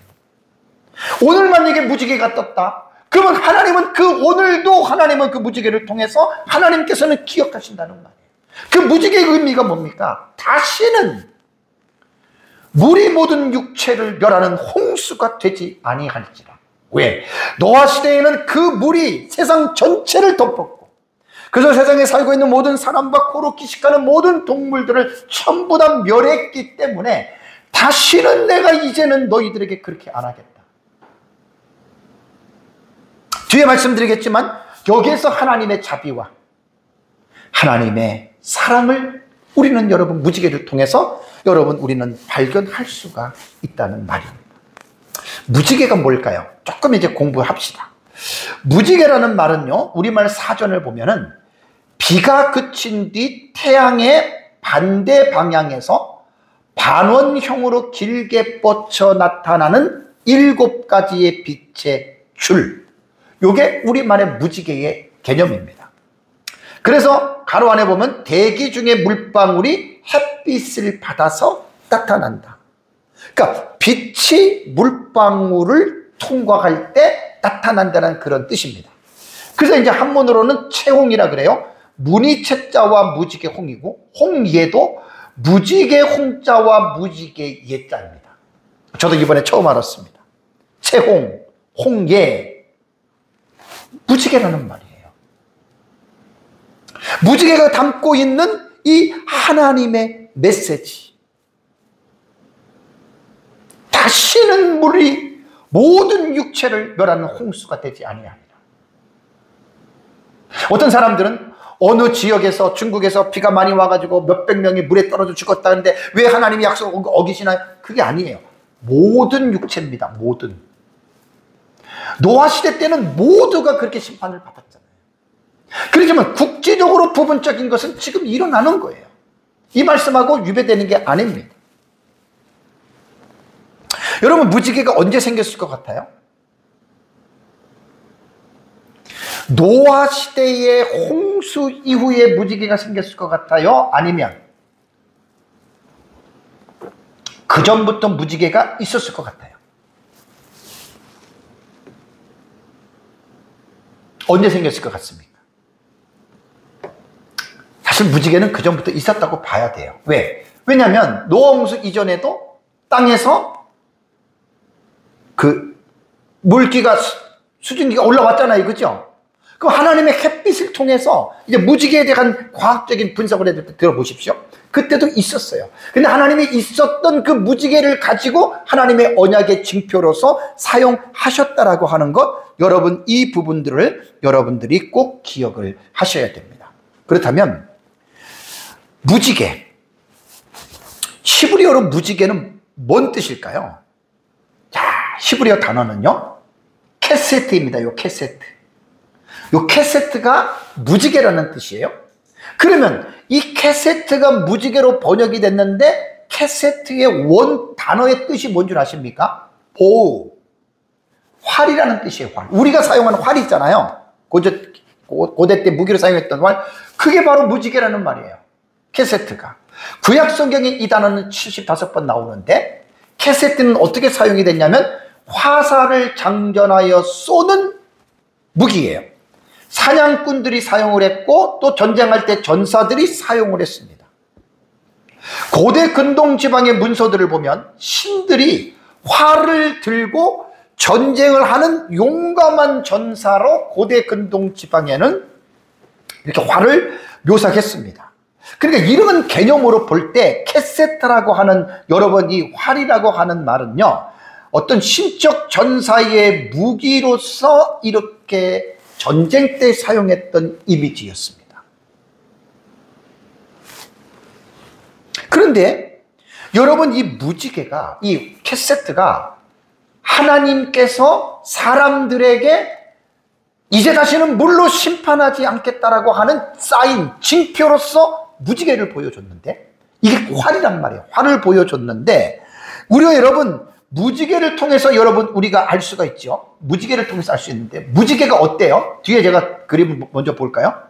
오늘 만약에 무지개가 떴다, 그러면 하나님은 오늘도 하나님은 그 무지개를 통해서 하나님께서는 기억하신다는 말이에요. 그 무지개의 의미가 뭡니까? 다시는 물이 모든 육체를 멸하는 홍수가 되지 아니할지라. 왜? 노아 시대에는 그 물이 세상 전체를 덮었고, 그래서 세상에 살고 있는 모든 사람과 코로 기식하는 모든 동물들을 전부 다 멸했기 때문에 다시는 내가 이제는 너희들에게 그렇게 안 하겠다. 뒤에 말씀드리겠지만 여기에서 하나님의 자비와 하나님의 사랑을 우리는 여러분 무지개를 통해서 우리는 발견할 수가 있다는 말입니다. 무지개가 뭘까요? 조금 이제 공부합시다. 무지개라는 말은요, 우리말 사전을 보면은 비가 그친 뒤 태양의 반대 방향에서 반원형으로 길게 뻗쳐 나타나는 7가지의 빛의 줄, 요게 우리말의 무지개의 개념입니다. 그래서 가로 안에 보면 대기 중에 물방울이 햇빛을 받아서 나타난다. 그러니까 빛이 물방울을 통과할 때 나타난다는 그런 뜻입니다. 그래서 이제 한문으로는 채홍이라 그래요. 문이 채자와 무지개 홍이고, 홍예도 무지개 홍자와 무지개 예자입니다. 저도 이번에 처음 알았습니다. 채홍, 홍예, 무지개라는 말이에요. 무지개가 담고 있는 이 하나님의 메시지, 다시는 물이 모든 육체를 멸하는 홍수가 되지 아니하리라. 어떤 사람들은 어느 지역에서, 중국에서 비가 많이 와가지고 몇백 명이 물에 떨어져 죽었다는데 왜 하나님이 약속을 어기시나요? 그게 아니에요. 모든 육체입니다. 모든. 노아 시대 때는 모두가 그렇게 심판을 받았잖아요. 그렇지만 국제적으로 부분적인 것은 지금 일어나는 거예요. 이 말씀하고 유배되는 게 아닙니다. 여러분, 무지개가 언제 생겼을 것 같아요? 노아 시대의 홍수 이후에 무지개가 생겼을 것 같아요? 아니면 그 전부터 무지개가 있었을 것 같아요? 언제 생겼을 것 같습니까? 사실 무지개는 그 전부터 있었다고 봐야 돼요. 왜? 왜냐하면 노아 홍수 이전에도 땅에서 그 물기가, 수증기가 올라왔잖아요. 그죠? 그럼 하나님의 햇빛을 통해서 이제 무지개에 대한 과학적인 분석을 해줄 때 들어보십시오. 그때도 있었어요. 근데 하나님이 있었던 그 무지개를 가지고 하나님의 언약의 징표로서 사용하셨다라고 하는 것, 여러분, 이 부분들을 여러분들이 꼭 기억을 하셔야 됩니다. 그렇다면 무지개, 히브리어로 무지개는 뭔 뜻일까요? 자, 히브리어 단어는요, 캐세트입니다. 요 캐세트. 요 캐세트가 무지개라는 뜻이에요. 그러면 이 캐세트가 무지개로 번역이 됐는데 캐세트의 원 단어의 뜻이 뭔 줄 아십니까? 보우, 활이라는 뜻이에요. 활. 우리가 사용하는 활이 있잖아요. 고대 때 무기로 사용했던 활, 그게 바로 무지개라는 말이에요. 캐세트가. 구약 성경에 이 단어는 75번 나오는데, 캐세트는 어떻게 사용이 됐냐면 화살을 장전하여 쏘는 무기예요. 사냥꾼들이 사용을 했고 또 전쟁할 때 전사들이 사용을 했습니다. 고대 근동 지방의 문서들을 보면 신들이 활을 들고 전쟁을 하는 용감한 전사로 고대 근동 지방에는 이렇게 활을 묘사했습니다. 그러니까 이런 개념으로 볼 때 캐세트라고 하는, 여러분 이 활이라고 하는 말은요, 어떤 신적 전사의 무기로서 이렇게 전쟁 때 사용했던 이미지였습니다. 그런데 여러분, 이 무지개가, 이 캐세트가 하나님께서 사람들에게 이제 다시는 물로 심판하지 않겠다라고 하는 사인, 징표로서 무지개를 보여줬는데, 이게 활이란 말이에요. 활을 보여줬는데, 우리 여러분, 무지개를 통해서 여러분 우리가 알 수가 있죠. 무지개를 통해서 알 수 있는데, 무지개가 어때요? 뒤에 제가 그림을 먼저 볼까요?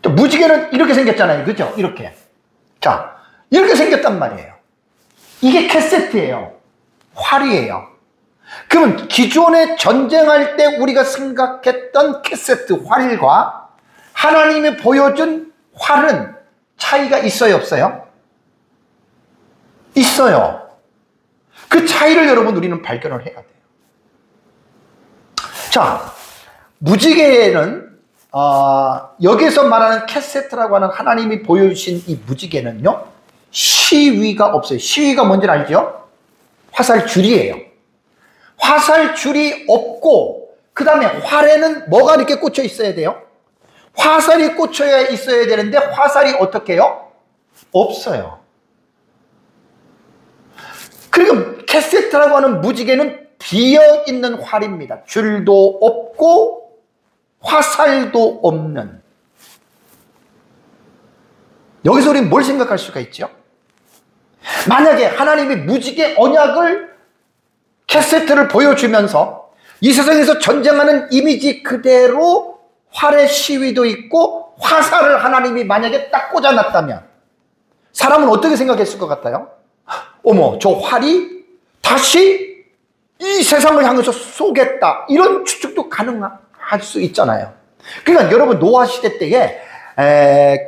무지개는 이렇게 생겼잖아요. 그죠? 이렇게. 자, 이렇게 생겼단 말이에요. 이게 캐세트예요. 활이에요. 그러면 기존에 전쟁할 때 우리가 생각했던 캐세트 활과 하나님이 보여준 활은 차이가 있어요, 없어요? 있어요. 그 차이를 여러분 우리는 발견을 해야 돼요. 자, 무지개는 여기서 말하는 캐세트라고 하는 하나님이 보여주신 이 무지개는요, 시위가 없어요. 시위가 뭔지 알죠? 화살줄이에요. 화살줄이 없고, 그 다음에 활에는 뭐가 이렇게 꽂혀 있어야 돼요? 화살이 꽂혀야 있어야 되는데, 화살이 어떻게 해요? 없어요. 그리고 캐세트라고 하는 무지개는 비어있는 활입니다. 줄도 없고 화살도 없는. 여기서 우리는 뭘 생각할 수가 있죠? 만약에 하나님이 무지개 언약을, 캐세트를 보여주면서 이 세상에서 전쟁하는 이미지 그대로 활의 시위도 있고 화살을 하나님이 만약에 딱 꽂아놨다면 사람은 어떻게 생각했을 것 같아요? 어머, 저 활이 다시 이 세상을 향해서 쏘겠다, 이런 추측도 가능할 수 있잖아요. 그러니까 여러분, 노아 시대 때에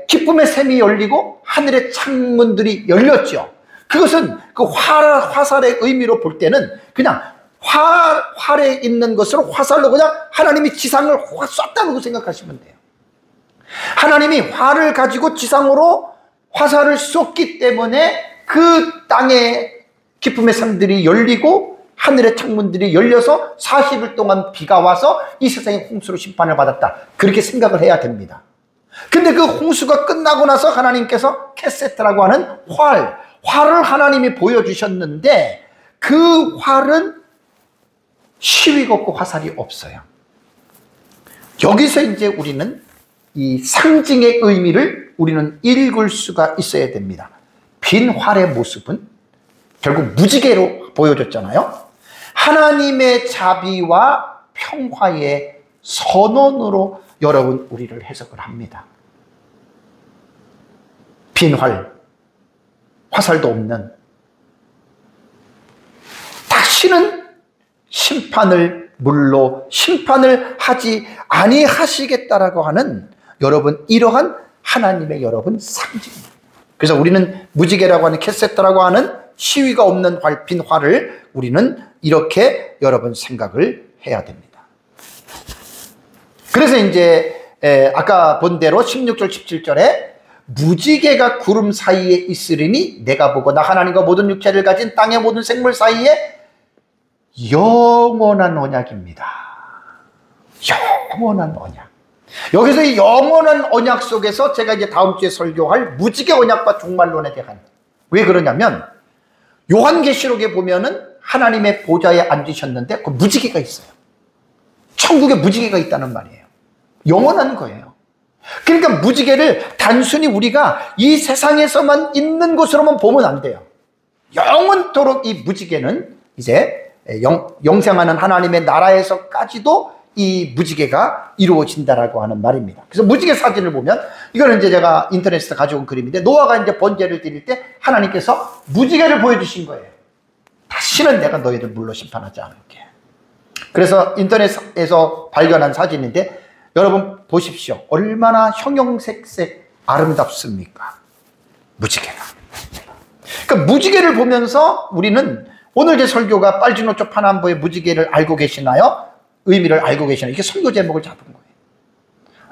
기쁨의 샘이 열리고 하늘의 창문들이 열렸죠. 그것은 그 화살의 의미로 볼 때는 그냥 활에 있는 것으로 화살로 그냥 하나님이 지상을 쐈다고 생각하시면 돼요. 하나님이 활을 가지고 지상으로 화살을 쏘기 때문에 그 땅에 기쁨의 샘들이 열리고 하늘의 창문들이 열려서 40일 동안 비가 와서 이 세상이 홍수로 심판을 받았다, 그렇게 생각을 해야 됩니다. 근데 그 홍수가 끝나고 나서 하나님께서 캐세트라고 하는 활을 하나님이 보여주셨는데, 그 활은 시위가 없고 화살이 없어요. 여기서 이제 우리는 이 상징의 의미를 우리는 읽을 수가 있어야 됩니다. 빈 활의 모습은 결국 무지개로 보여줬잖아요. 하나님의 자비와 평화의 선언으로 여러분 우리를 해석을 합니다. 빈 활, 화살도 없는, 다시는 물로 심판을 하지 아니하시겠다라고 하는 여러분, 이러한 하나님의 여러분 상징입니다. 그래서 우리는 무지개라고 하는, 캐세트라고 하는 시위가 없는 빈 활을 우리는 이렇게 여러분 생각을 해야 됩니다. 그래서 이제 아까 본 대로 16절 17절에 무지개가 구름 사이에 있으리니 내가 보고 나 하나님과 모든 육체를 가진 땅의 모든 생물 사이에 영원한 언약입니다. 영원한 언약. 여기서 이 영원한 언약 속에서 제가 이제 다음 주에 설교할 무지개 언약과 종말론에 대한, 왜 그러냐면 요한계시록에 보면은 하나님의 보좌에 앉으셨는데 그 무지개가 있어요. 천국에 무지개가 있다는 말이에요. 영원한 거예요. 그러니까 무지개를 단순히 우리가 이 세상에서만 있는 것으로만 보면 안 돼요. 영원토록 이 무지개는 이제 영생하는 하나님의 나라에서까지도 이 무지개가 이루어진다라고 하는 말입니다. 그래서 무지개 사진을 보면, 이거는 이제 제가 인터넷에서 가져온 그림인데, 노아가 이제 번제를 드릴 때 하나님께서 무지개를 보여주신 거예요. 다시는 내가 너희들 물로 심판하지 않을게. 그래서 인터넷에서 발견한 사진인데, 여러분 보십시오. 얼마나 형형색색 아름답습니까? 무지개가. 그러니까 무지개를 보면서 우리는 오늘 제 설교가 빨주노초 파남보의 무지개를 알고 계시나요? 의미를 알고 계시나요? 이게 설교 제목을 잡은 거예요.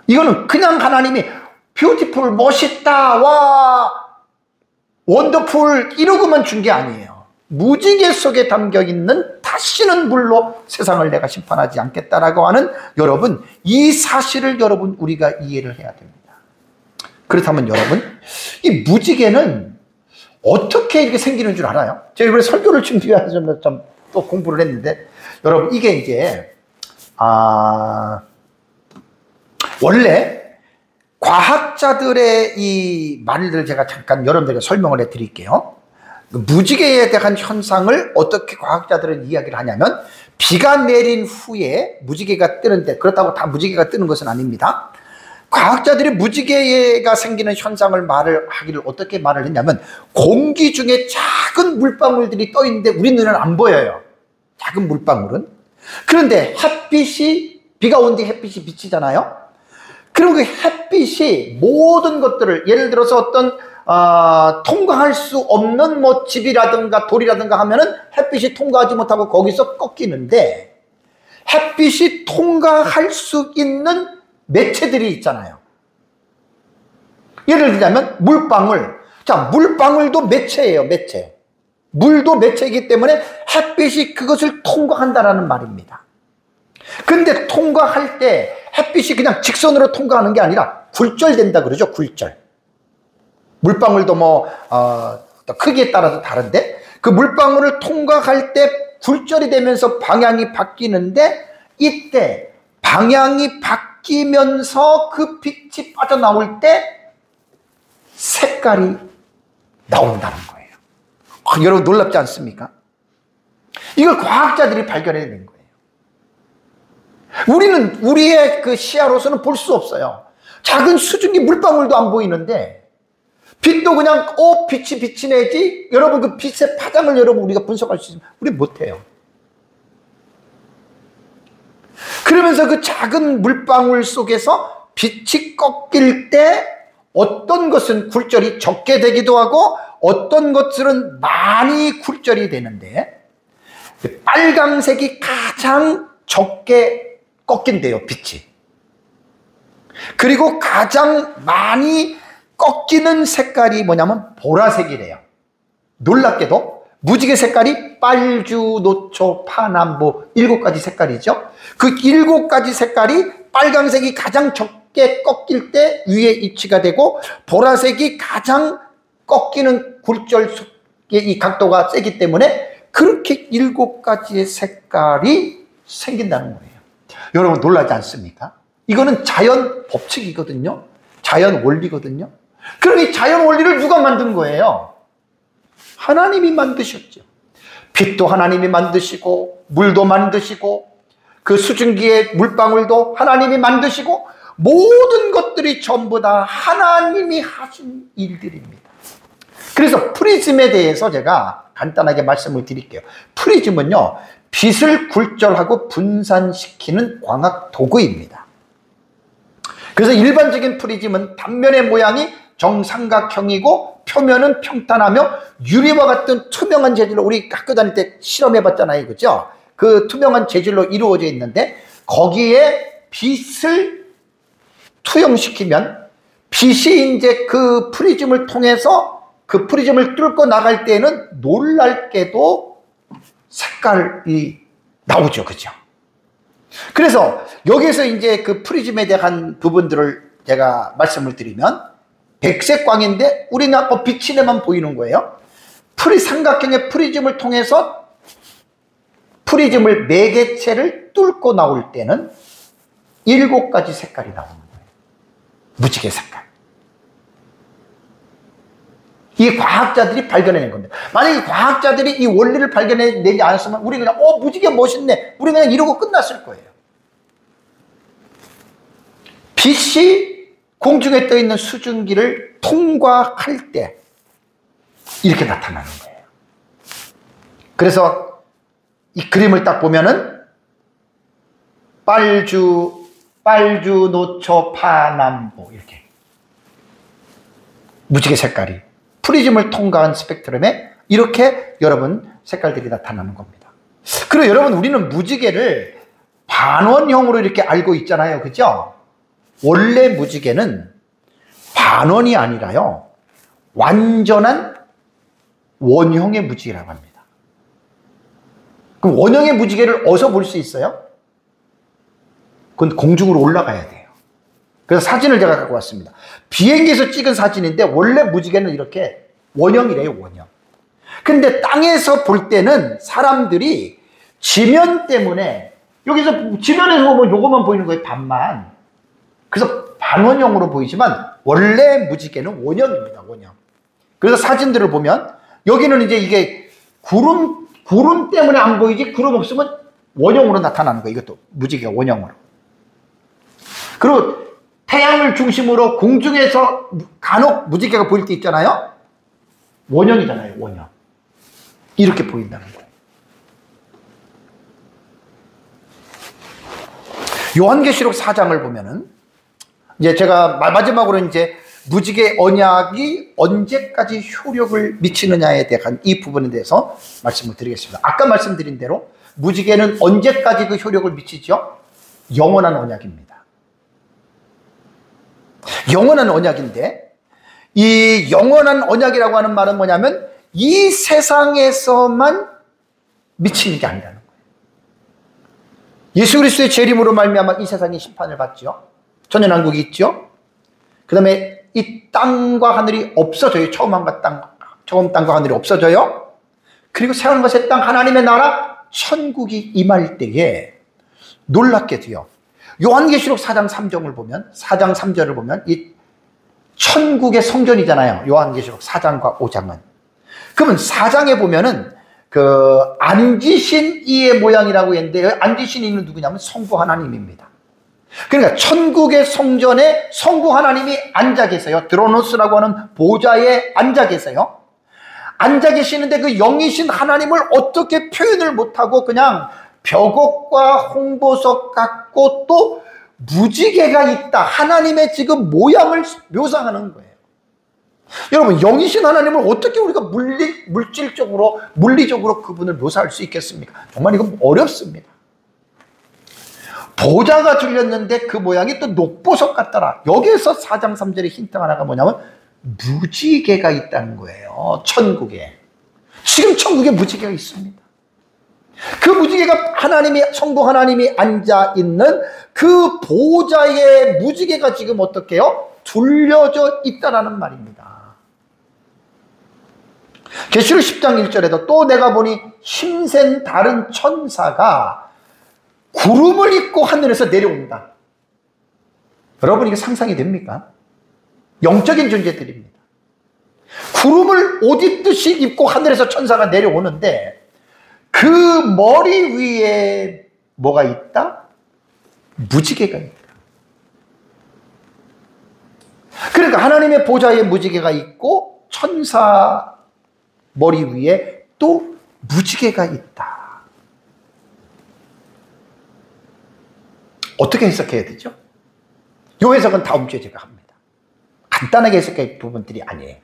이거는 그냥 하나님이 뷰티풀, 멋있다, 와, 원더풀 이러고만 준 게 아니에요. 무지개 속에 담겨있는 다시는 물로 세상을 내가 심판하지 않겠다라고 하는, 여러분, 이 사실을 여러분 우리가 이해를 해야 됩니다. 그렇다면 여러분, 이 무지개는 어떻게 이렇게 생기는 줄 알아요? 제가 이번에 설교를 준비하면서 좀 또 공부를 했는데, 여러분 이게 이제 원래 과학자들의 이 말들을 제가 잠깐 여러분들에게 설명을 해 드릴게요. 무지개에 대한 현상을 어떻게 과학자들은 이야기를 하냐면, 비가 내린 후에 무지개가 뜨는데, 그렇다고 다 무지개가 뜨는 것은 아닙니다. 과학자들이 무지개가 생기는 현상을 말을 하기를 어떻게 말을 했냐면, 공기 중에 작은 물방울들이 떠 있는데 우리 눈에는 안 보여요. 작은 물방울은. 그런데 햇빛이, 비가 온 뒤 햇빛이 비치잖아요. 그리고 그 햇빛이 모든 것들을, 예를 들어서 어떤 통과할 수 없는 뭐 집이라든가 돌이라든가 하면은 햇빛이 통과하지 못하고 거기서 꺾이는데, 햇빛이 통과할 수 있는 매체들이 있잖아요. 예를 들자면 물방울. 자, 물방울도 매체예요, 매체. 물도 매체이기 때문에 햇빛이 그것을 통과한다라는 말입니다. 근데 통과할 때 햇빛이 그냥 직선으로 통과하는 게 아니라 굴절된다 그러죠, 굴절. 물방울도 뭐 크기에 따라서 다른데, 그 물방울을 통과할 때 굴절이 되면서 방향이 바뀌는데, 이때 방향이 바뀌면서 그 빛이 빠져나올 때 색깔이 나온다는 거예요. 여러분 놀랍지 않습니까? 이걸 과학자들이 발견해낸 거예요. 우리는 우리의 그 시야로서는 볼 수 없어요. 작은 수증기 물방울도 안 보이는데, 빛도 그냥 빛이 내지, 여러분 그 빛의 파장을 여러분 우리가 분석할 수 있으면 우리 못해요. 그러면서 그 작은 물방울 속에서 빛이 꺾일 때 어떤 것은 굴절이 적게 되기도 하고 어떤 것들은 많이 굴절이 되는데, 빨강색이 가장 적게 꺾인대요, 빛이. 그리고 가장 많이 꺾이는 색깔이 뭐냐면 보라색이래요. 놀랍게도 무지개 색깔이 빨주, 노초, 파남보 7가지 색깔이죠. 그 7가지 색깔이 빨강색이 가장 적게 꺾일 때 위에 위치가 되고, 보라색이 가장 꺾이는 굴절 속의 이 각도가 세기 때문에 그렇게 7가지의 색깔이 생긴다는 거예요. 여러분 놀라지 않습니까? 이거는 자연 법칙이거든요. 자연 원리거든요. 그럼 이 자연 원리를 누가 만든 거예요? 하나님이 만드셨죠. 빛도 하나님이 만드시고, 물도 만드시고, 그 수증기의 물방울도 하나님이 만드시고, 모든 것들이 전부 다 하나님이 하신 일들입니다. 그래서 프리즘에 대해서 제가 간단하게 말씀을 드릴게요. 프리즘은요, 빛을 굴절하고 분산시키는 광학 도구입니다. 그래서 일반적인 프리즘은 단면의 모양이 정삼각형이고 표면은 평탄하며 유리와 같은 투명한 재질로, 우리 학교 다닐 때 실험해 봤잖아요, 그죠? 그 투명한 재질로 이루어져 있는데, 거기에 빛을 투영시키면 빛이 이제 그 프리즘을 통해서 그 프리즘을 뚫고 나갈 때에는 놀랍게도 색깔이 나오죠, 그죠? 그래서 여기에서 이제 그 프리즘에 대한 부분들을 제가 말씀을 드리면, 백색 광인데 우리는 빛이 내만 보이는 거예요. 삼각형의 프리즘을 통해서 프리즘을 매개체를 뚫고 나올 때는 7가지 색깔이 나오는 거예요. 무지개 색깔. 이 과학자들이 발견해낸 겁니다. 만약에 과학자들이 이 원리를 발견해내지 않았으면 우리 그냥 무지개 멋있네, 우리 그냥 이러고 끝났을 거예요. 빛이 공중에 떠 있는 수증기를 통과할 때 이렇게 나타나는 거예요. 그래서 이 그림을 딱 보면은 빨주, 노초, 파남보 이렇게 무지개 색깔이 프리즘을 통과한 스펙트럼에 이렇게 여러분 색깔들이 나타나는 겁니다. 그리고 여러분 우리는 무지개를 반원형으로 이렇게 알고 있잖아요. 그죠? 원래 무지개는 반원이 아니라요, 완전한 원형의 무지개라고 합니다. 그럼 원형의 무지개를 어디서 볼 수 있어요? 그건 공중으로 올라가야 돼요. 그래서 사진을 제가 갖고 왔습니다. 비행기에서 찍은 사진인데 원래 무지개는 이렇게 원형이래요, 원형. 근데 땅에서 볼 때는 사람들이 지면 때문에, 여기서 지면에서 보면 요것만 보이는 거예요, 반만. 그래서 반원형으로 보이지만 원래 무지개는 원형입니다, 원형. 그래서 사진들을 보면 여기는 이제 이게 구름 때문에 안 보이지, 구름 없으면 원형으로 나타나는 거예요. 이것도 무지개가 원형으로. 그리고 태양을 중심으로 공중에서 간혹 무지개가 보일 때 있잖아요. 원형이잖아요, 원형. 이렇게 보인다는 거예요. 요한계시록 4장을 보면은 이제 제가 마지막으로 이제 무지개 언약이 언제까지 효력을 미치느냐에 대한 이 부분에 대해서 말씀을 드리겠습니다. 아까 말씀드린 대로 무지개는 언제까지 그 효력을 미치죠? 영원한 언약입니다. 영원한 언약인데, 이 영원한 언약이라고 하는 말은 뭐냐면 이 세상에서만 미치는 게 아니라는 거예요. 예수 그리스도의 재림으로 말미암아 이 세상이 심판을 받죠. 천년왕국이 있죠. 그 다음에 이 땅과 하늘이 없어져요. 처음 땅과 하늘이 없어져요. 그리고 새하늘과 새 땅, 하나님의 나라 천국이 임할 때에 놀랍게도요, 요한계시록 4장 3절을 보면, 4장 3절을 보면 이 천국의 성전이잖아요, 요한계시록 4장과 5장은. 그러면 4장에 보면은 그 앉으신 이의 모양이라고 했는데, 앉으신 이는 누구냐면 성부 하나님입니다. 그러니까 천국의 성전에 성부 하나님이 앉아 계세요. 드로노스라고 하는 보좌에 앉아 계세요. 앉아 계시는데 그 영이신 하나님을 어떻게 표현을 못하고 그냥 벽옥과 홍보석 같고 또 무지개가 있다, 하나님의 지금 모양을 묘사하는 거예요. 여러분, 영이신 하나님을 어떻게 우리가 물질적으로, 물리적으로 그분을 묘사할 수 있겠습니까? 정말 이건 어렵습니다. 보좌가 들렸는데 그 모양이 또 녹보석 같더라. 여기에서 4장 3절의 힌트 하나가 뭐냐면 무지개가 있다는 거예요. 천국에. 지금 천국에 무지개가 있습니다. 그 무지개가 성부 하나님이 앉아있는 그 보좌에 무지개가 지금 어떻게 해요? 둘려져 있다라는 말입니다. 계시록 10장 1절에도 또 내가 보니 힘센 다른 천사가 구름을 입고 하늘에서 내려온다. 여러분, 이게 상상이 됩니까? 영적인 존재들입니다. 구름을 옷 입듯이 입고 하늘에서 천사가 내려오는데 그 머리 위에 뭐가 있다? 무지개가 있다. 그러니까 하나님의 보좌에 무지개가 있고 천사 머리 위에 또 무지개가 있다. 어떻게 해석해야 되죠? 이 해석은 다음 주에 제가 합니다. 간단하게 해석할 부분들이 아니에요.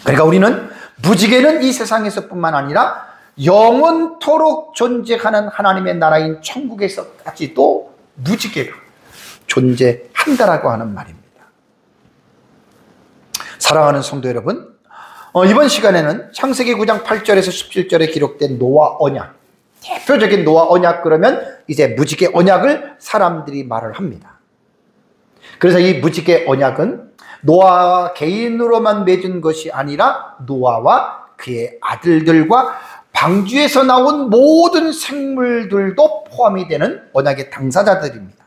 그러니까 우리는 무지개는 이 세상에서뿐만 아니라 영원토록 존재하는 하나님의 나라인 천국에서까지도 무지개가 존재한다라고 하는 말입니다. 사랑하는 성도 여러분, 이번 시간에는 창세기 9장 8절에서 17절에 기록된 노아 언약, 대표적인 노아 언약, 그러면 이제 무지개 언약을 사람들이 말을 합니다. 그래서 이 무지개 언약은 노아 개인으로만 맺은 것이 아니라 노아와 그의 아들들과 방주에서 나온 모든 생물들도 포함이 되는 언약의 당사자들입니다.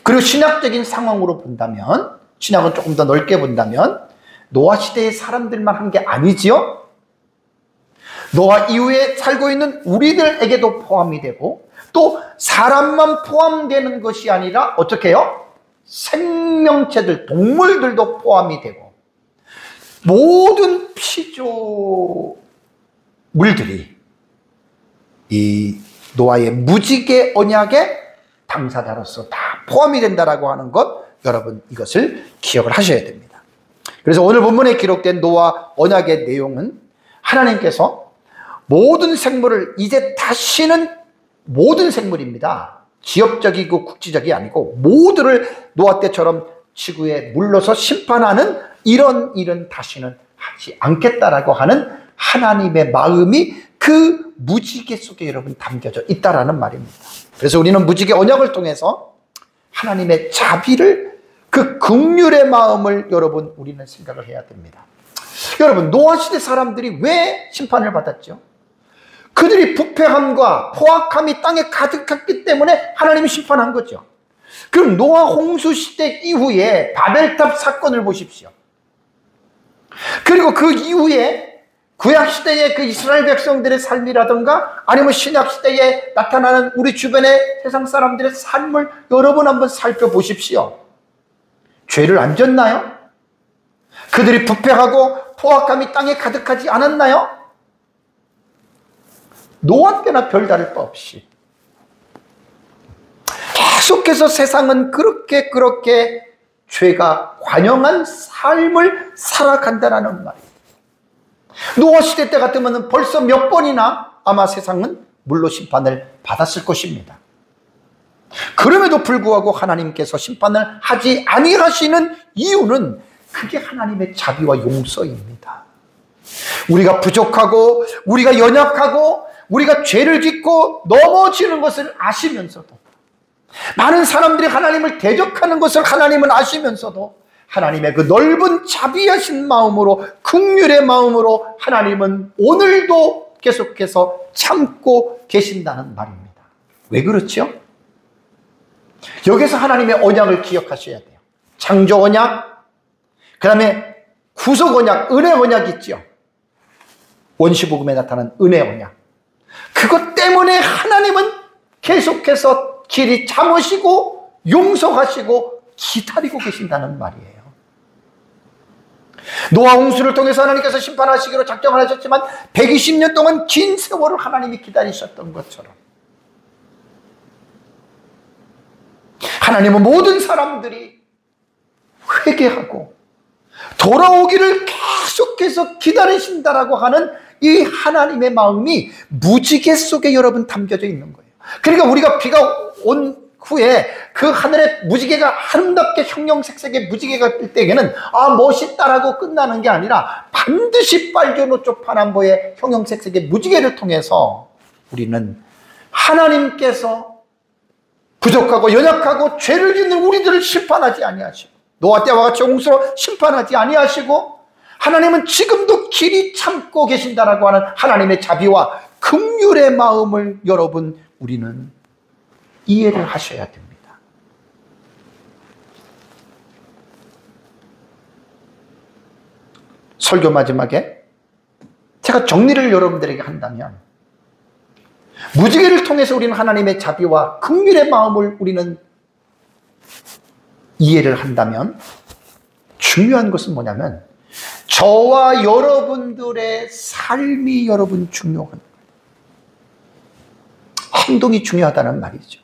그리고 신학적인 상황으로 본다면, 신학은 조금 더 넓게 본다면 노아 시대의 사람들만 한 게 아니지요. 노아 이후에 살고 있는 우리들에게도 포함이 되고 또 사람만 포함되는 것이 아니라 어떻게 해요? 생명체들, 동물들도 포함이 되고 모든 피조물들이 이 노아의 무지개 언약의 당사자로서 다 포함이 된다라고 하는 것, 여러분 이것을 기억을 하셔야 됩니다. 그래서 오늘 본문에 기록된 노아 언약의 내용은 하나님께서 모든 생물을 이제 다시는 모든 생물입니다. 지역적이고 국지적이 아니고 모두를 노아 때처럼 지구에 물러서 심판하는 이런 일은 다시는 하지 않겠다라고 하는 하나님의 마음이 그 무지개 속에 여러분 담겨져 있다라는 말입니다. 그래서 우리는 무지개 언약을 통해서 하나님의 자비를, 그 긍휼의 마음을 여러분 우리는 생각을 해야 됩니다. 여러분, 노아 시대 사람들이 왜 심판을 받았죠? 그들이 부패함과 포악함이 땅에 가득했기 때문에 하나님이 심판한 거죠. 그럼 노아 홍수 시대 이후에 바벨탑 사건을 보십시오. 그리고 그 이후에 구약 시대의 그 이스라엘 백성들의 삶이라든가 아니면 신약 시대에 나타나는 우리 주변의 세상 사람들의 삶을 여러분 한번 살펴보십시오. 죄를 안 졌나요? 그들이 부패하고 포악함이 땅에 가득하지 않았나요? 노아 때나 별다를 바 없이 계속해서 세상은 그렇게 죄가 관영한 삶을 살아간다는 말이에요. 노아 시대 때 같으면 벌써 몇 번이나 아마 세상은 물로 심판을 받았을 것입니다. 그럼에도 불구하고 하나님께서 심판을 하지 아니하시는 이유는 그게 하나님의 자비와 용서입니다. 우리가 부족하고 우리가 연약하고 우리가 죄를 짓고 넘어지는 것을 아시면서도, 많은 사람들이 하나님을 대적하는 것을 하나님은 아시면서도 하나님의 그 넓은 자비하신 마음으로, 긍휼의 마음으로 하나님은 오늘도 계속해서 참고 계신다는 말입니다. 왜 그렇죠? 여기서 하나님의 언약을 기억하셔야 돼요. 창조 언약, 그 다음에 구속 언약, 은혜 언약 있죠. 원시복음에 나타난 은혜 언약. 그것 때문에 하나님은 계속해서 길이 참으시고 용서하시고 기다리고 계신다는 말이에요. 노아 홍수를 통해서 하나님께서 심판하시기로 작정을 하셨지만 120년 동안 긴 세월을 하나님이 기다리셨던 것처럼 하나님은 모든 사람들이 회개하고 돌아오기를 계속해서 기다리신다라고 하는 이 하나님의 마음이 무지개 속에 여러분 담겨져 있는 거예요. 그러니까 우리가 비가 온 후에 그 하늘에 무지개가 아름답게 형형색색의 무지개가 뜰 때에는 멋있다라고 끝나는 게 아니라 반드시 빨주노초 파남보의 형형색색의 무지개를 통해서 우리는 하나님께서 부족하고 연약하고 죄를 짓는 우리들을 심판하지 아니하시고 노아 때와 같이 홍수로 심판하지 아니하시고 하나님은 지금도 길이 참고 계신다라고 하는 하나님의 자비와 긍휼의 마음을 여러분 우리는 이해를 하셔야 됩니다. 설교 마지막에 제가 정리를 여러분들에게 한다면, 무지개를 통해서 우리는 하나님의 자비와 긍휼의 마음을 우리는 이해를 한다면 중요한 것은 뭐냐면 저와 여러분들의 삶이 여러분 중요한, 행동이 중요하다는 말이죠.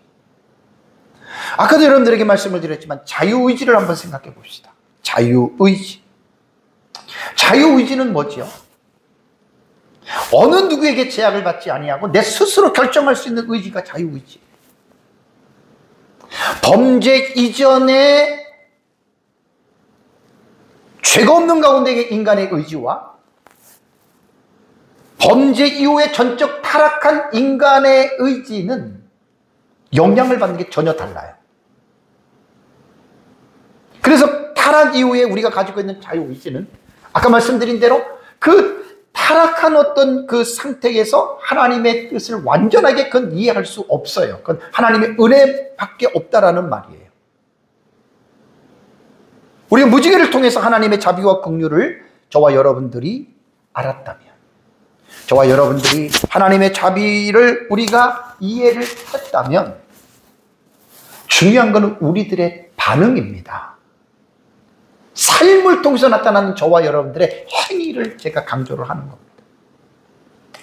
아까도 여러분들에게 말씀을 드렸지만 자유의지를 한번 생각해 봅시다. 자유의지. 자유의지는 뭐죠? 어느 누구에게 제약을 받지 아니하고 내 스스로 결정할 수 있는 의지가 자유의지. 범죄 이전에 죄가 없는 가운데 인간의 의지와 범죄 이후에 전적 타락한 인간의 의지는 영향을 받는 게 전혀 달라요. 그래서 타락 이후에 우리가 가지고 있는 자유의지는 아까 말씀드린 대로 그 타락한 어떤 그 상태에서 하나님의 뜻을 완전하게 그건 이해할 수 없어요. 그건 하나님의 은혜밖에 없다라는 말이에요. 우리가 무지개를 통해서 하나님의 자비와 긍휼을 저와 여러분들이 알았다면, 저와 여러분들이 하나님의 자비를 우리가 이해를 했다면 중요한 것은 우리들의 반응입니다. 삶을 통해서 나타나는 저와 여러분들의 행위를 제가 강조를 하는 겁니다.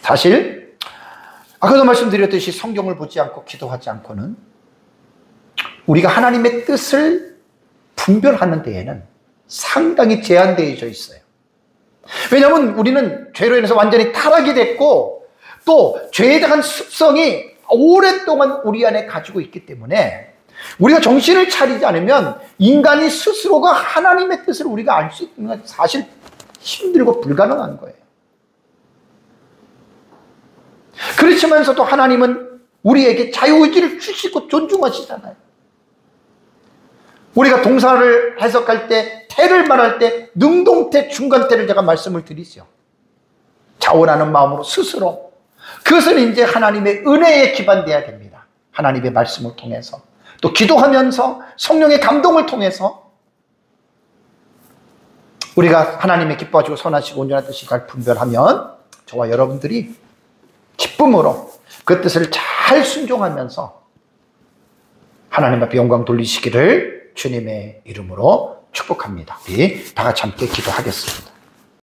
사실 아까도 말씀드렸듯이 성경을 보지 않고 기도하지 않고는 우리가 하나님의 뜻을 분별하는 데에는 상당히 제한되어져 있어요. 왜냐하면 우리는 죄로 인해서 완전히 타락이 됐고 또 죄에 대한 습성이 오랫동안 우리 안에 가지고 있기 때문에 우리가 정신을 차리지 않으면 인간이 스스로가 하나님의 뜻을 우리가 알 수 있는 건 사실 힘들고 불가능한 거예요. 그렇지만서도 하나님은 우리에게 자유의지를 주시고 존중하시잖아요. 우리가 동사를 해석할 때, 태를 말할 때 능동태, 중간태를 제가 말씀을 드리죠. 자원하는 마음으로 스스로. 그것은 이제 하나님의 은혜에 기반돼야 됩니다. 하나님의 말씀을 통해서. 또 기도하면서 성령의 감동을 통해서 우리가 하나님의 기뻐하시고 선하시고 온전한 뜻이 잘 분별하면 저와 여러분들이 기쁨으로 그 뜻을 잘 순종하면서 하나님 앞에 영광 돌리시기를 주님의 이름으로 축복합니다. 우리 다 같이 함께 기도하겠습니다.